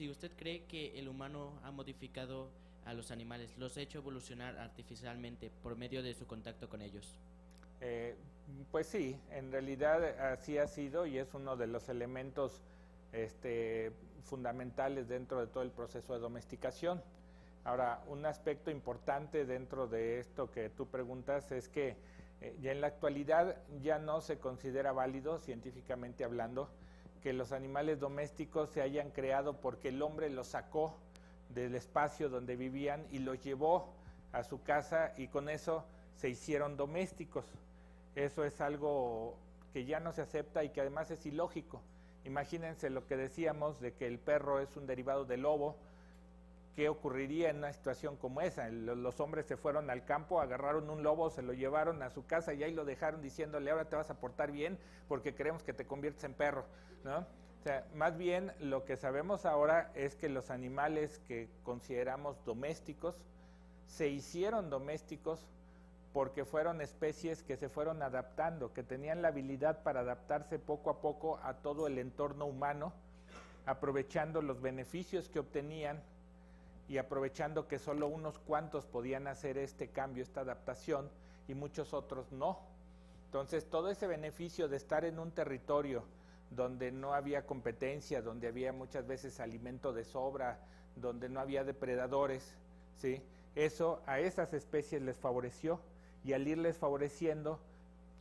usted cree que el humano ha modificado a los animales, los ha hecho evolucionar artificialmente por medio de su contacto con ellos. Pues sí, en realidad así ha sido y es uno de los elementos fundamentales dentro de todo el proceso de domesticación. Ahora, un aspecto importante dentro de esto que tú preguntas es que ya en la actualidad ya no se considera válido, científicamente hablando, que los animales domésticos se hayan creado porque el hombre los sacó del espacio donde vivían y los llevó a su casa y con eso se hicieron domésticos. Eso es algo que ya no se acepta y que además es ilógico. Imagínense lo que decíamos de que el perro es un derivado del lobo. ¿Qué ocurriría en una situación como esa? Los hombres se fueron al campo, agarraron un lobo, se lo llevaron a su casa y ahí lo dejaron diciéndole, ahora te vas a portar bien porque queremos que te conviertas en perro, ¿no? O sea, más bien lo que sabemos ahora es que los animales que consideramos domésticos se hicieron domésticos porque fueron especies que se fueron adaptando, que tenían la habilidad para adaptarse poco a poco a todo el entorno humano, aprovechando los beneficios que obtenían y aprovechando que solo unos cuantos podían hacer este cambio, esta adaptación, y muchos otros no. Entonces, todo ese beneficio de estar en un territorio donde no había competencia, donde había muchas veces alimento de sobra, donde no había depredadores, ¿sí? Eso a esas especies les favoreció, y al irles favoreciendo,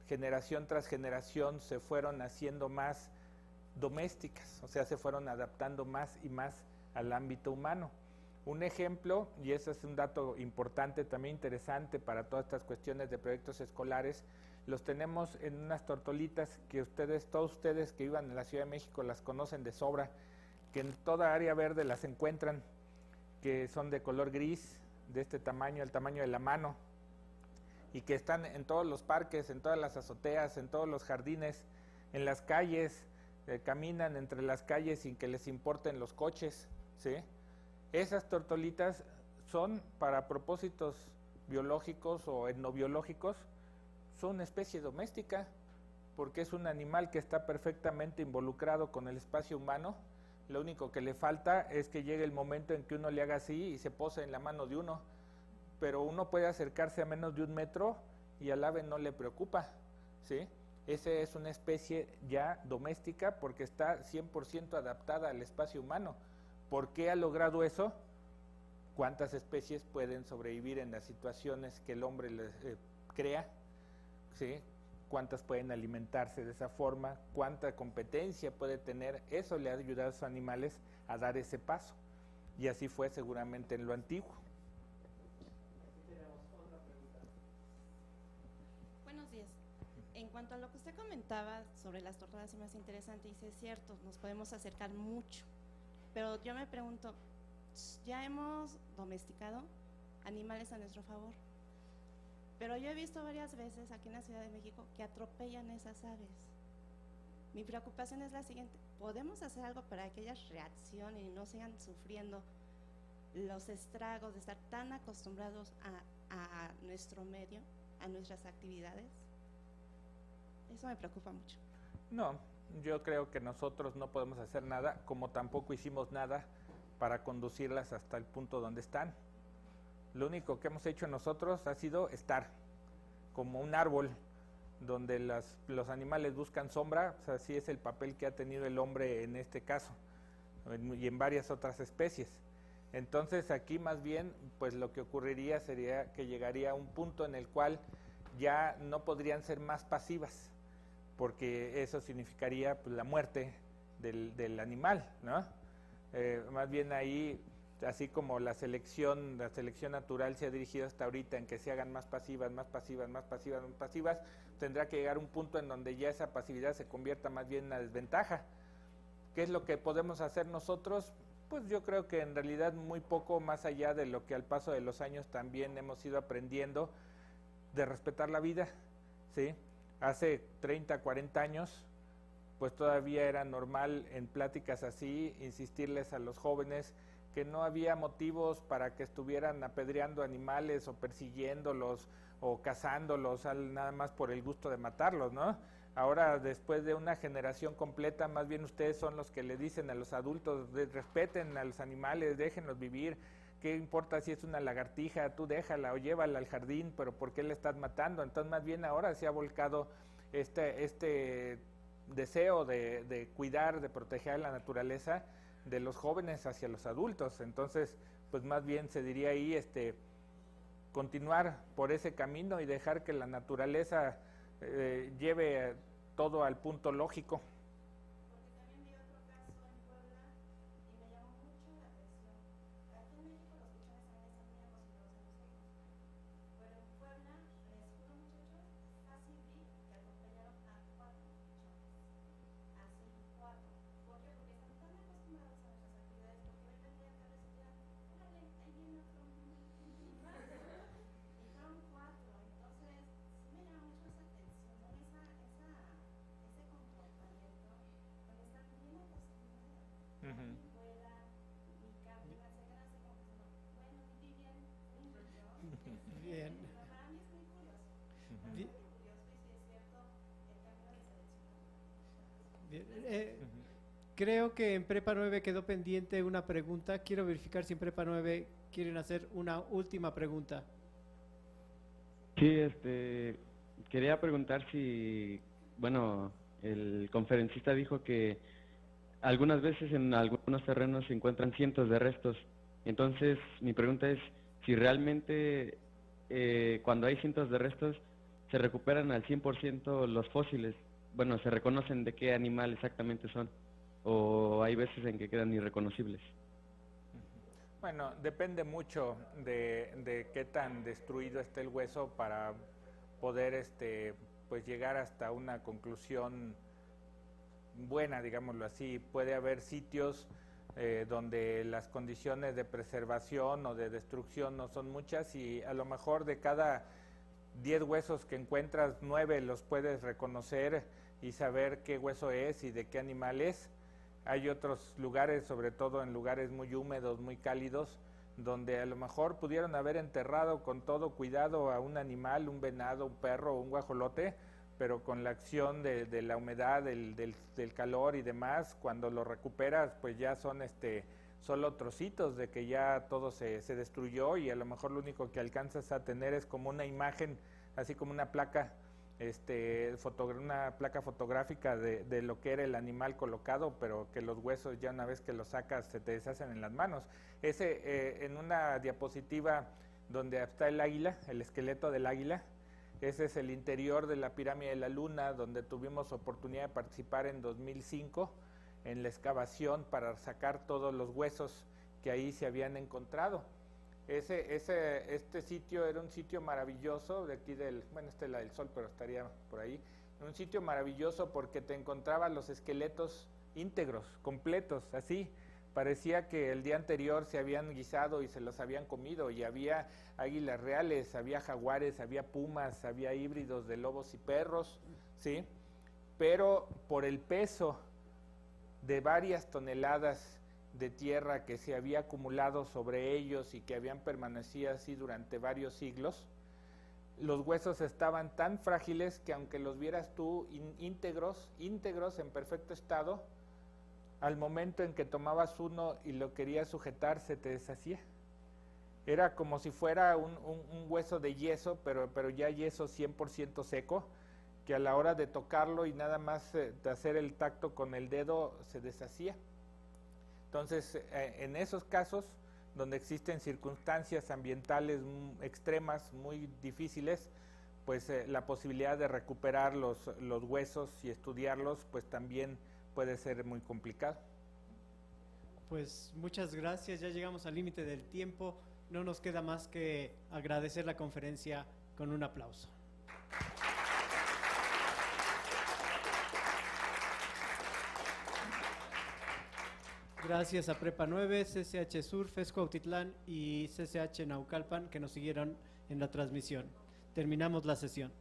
generación tras generación se fueron haciendo más domésticas, o sea, se fueron adaptando más y más al ámbito humano. Un ejemplo, y ese es un dato importante, también interesante para todas estas cuestiones de proyectos escolares, los tenemos en unas tortolitas que todos ustedes que vivan en la Ciudad de México las conocen de sobra, que en toda área verde las encuentran, que son de color gris, de este tamaño, el tamaño de la mano, y que están en todos los parques, en todas las azoteas, en todos los jardines, en las calles, caminan entre las calles sin que les importen los coches, ¿sí? Esas tortolitas son para propósitos biológicos o etnobiológicos, son una especie doméstica, porque es un animal que está perfectamente involucrado con el espacio humano. Lo único que le falta es que llegue el momento en que uno le haga así y se pose en la mano de uno, pero uno puede acercarse a menos de 1 metro y al ave no le preocupa, ¿sí? Esa es una especie ya doméstica porque está 100% adaptada al espacio humano. ¿Por qué ha logrado eso? ¿Cuántas especies pueden sobrevivir en las situaciones que el hombre les crea? ¿Sí? ¿Cuántas pueden alimentarse de esa forma? ¿Cuánta competencia puede tener? Eso le ha ayudado a esos animales a dar ese paso. Y así fue seguramente en lo antiguo. Buenos días. En cuanto a lo que usted comentaba sobre las tortugas, sí me hace interesante y sí es cierto, nos podemos acercar mucho. Pero yo me pregunto, ya hemos domesticado animales a nuestro favor, pero yo he visto varias veces aquí en la Ciudad de México que atropellan esas aves. Mi preocupación es la siguiente: ¿podemos hacer algo para que ellas reaccionen y no sigan sufriendo los estragos de estar tan acostumbrados a nuestro medio, a nuestras actividades? Eso me preocupa mucho. No, yo creo que nosotros no podemos hacer nada, como tampoco hicimos nada para conducirlas hasta el punto donde están. Lo único que hemos hecho nosotros ha sido estar como un árbol donde los animales buscan sombra. O sea, así es el papel que ha tenido el hombre en este caso y en varias otras especies. Entonces aquí más bien pues lo que ocurriría sería que llegaría a un punto en el cual ya no podrían ser más pasivas, porque eso significaría pues la muerte del animal, ¿no? Más bien ahí, así como la selección natural se ha dirigido hasta ahorita en que se hagan más pasivas, tendrá que llegar un punto en donde ya esa pasividad se convierta más bien en una desventaja. ¿Qué es lo que podemos hacer nosotros? Pues yo creo que en realidad muy poco más allá de lo que al paso de los años también hemos ido aprendiendo de respetar la vida, ¿sí? Hace 30, 40 años, pues todavía era normal en pláticas así insistirles a los jóvenes que no había motivos para que estuvieran apedreando animales o persiguiéndolos o cazándolos nada más por el gusto de matarlos, ¿no? Ahora, después de una generación completa, más bien ustedes son los que le dicen a los adultos: respeten a los animales, déjenlos vivir. ¿Qué importa si es una lagartija? Tú déjala o llévala al jardín, pero ¿por qué la estás matando? Entonces más bien ahora se ha volcado este deseo de cuidar, de proteger a la naturaleza de los jóvenes hacia los adultos. Entonces pues más bien se diría ahí continuar por ese camino y dejar que la naturaleza lleve todo al punto lógico. Bien. Bien. Creo que en Prepa 9 quedó pendiente una pregunta. Quiero verificar si en Prepa 9 quieren hacer una última pregunta. Sí, quería preguntar si, bueno, el conferencista dijo que algunas veces en algunos terrenos se encuentran cientos de restos. Entonces, mi pregunta es si realmente cuando hay cientos de restos se recuperan al 100% los fósiles. Bueno, se reconocen de qué animal exactamente son, o hay veces en que quedan irreconocibles. Bueno, depende mucho de qué tan destruido esté el hueso para poder pues llegar hasta una conclusión buena, digámoslo así. Puede haber sitios donde las condiciones de preservación o de destrucción no son muchas y a lo mejor de cada 10 huesos que encuentras, 9 los puedes reconocer y saber qué hueso es y de qué animal es. Hay otros lugares, sobre todo en lugares muy húmedos, muy cálidos, donde a lo mejor pudieron haber enterrado con todo cuidado a un animal, un venado, un perro o un guajolote, pero con la acción de la humedad, del calor y demás, cuando lo recuperas, pues ya son solo trocitos de que ya todo se destruyó, y a lo mejor lo único que alcanzas a tener es como una imagen, así como una placa, una placa fotográfica de lo que era el animal colocado, pero que los huesos ya una vez que los sacas se te deshacen en las manos. En una diapositiva donde está el águila, el esqueleto del águila, ese es el interior de la pirámide de la Luna, donde tuvimos oportunidad de participar en 2005 en la excavación para sacar todos los huesos que ahí se habían encontrado. Este sitio era un sitio maravilloso, de aquí esta es la del Sol, pero estaría por ahí. Un sitio maravilloso porque te encontrabas los esqueletos íntegros, completos, así. Parecía que el día anterior se habían guisado y se los habían comido, y había águilas reales, había jaguares, había pumas, había híbridos de lobos y perros, ¿sí? Pero por el peso de varias toneladas de tierra que se había acumulado sobre ellos y que habían permanecido así durante varios siglos, los huesos estaban tan frágiles que aunque los vieras tú íntegros en perfecto estado, al momento en que tomabas uno y lo querías sujetar, se te deshacía. Era como si fuera un hueso de yeso, pero ya yeso 100% seco, que a la hora de tocarlo y nada más de hacer el tacto con el dedo se deshacía. Entonces, en esos casos donde existen circunstancias ambientales extremas, muy difíciles, pues la posibilidad de recuperar los huesos y estudiarlos, pues también puede ser muy complicado. Pues muchas gracias, ya llegamos al límite del tiempo, no nos queda más que agradecer la conferencia con un aplauso. Gracias a Prepa 9, CCH Sur, FES Cuautitlán y CCH Naucalpan que nos siguieron en la transmisión. Terminamos la sesión.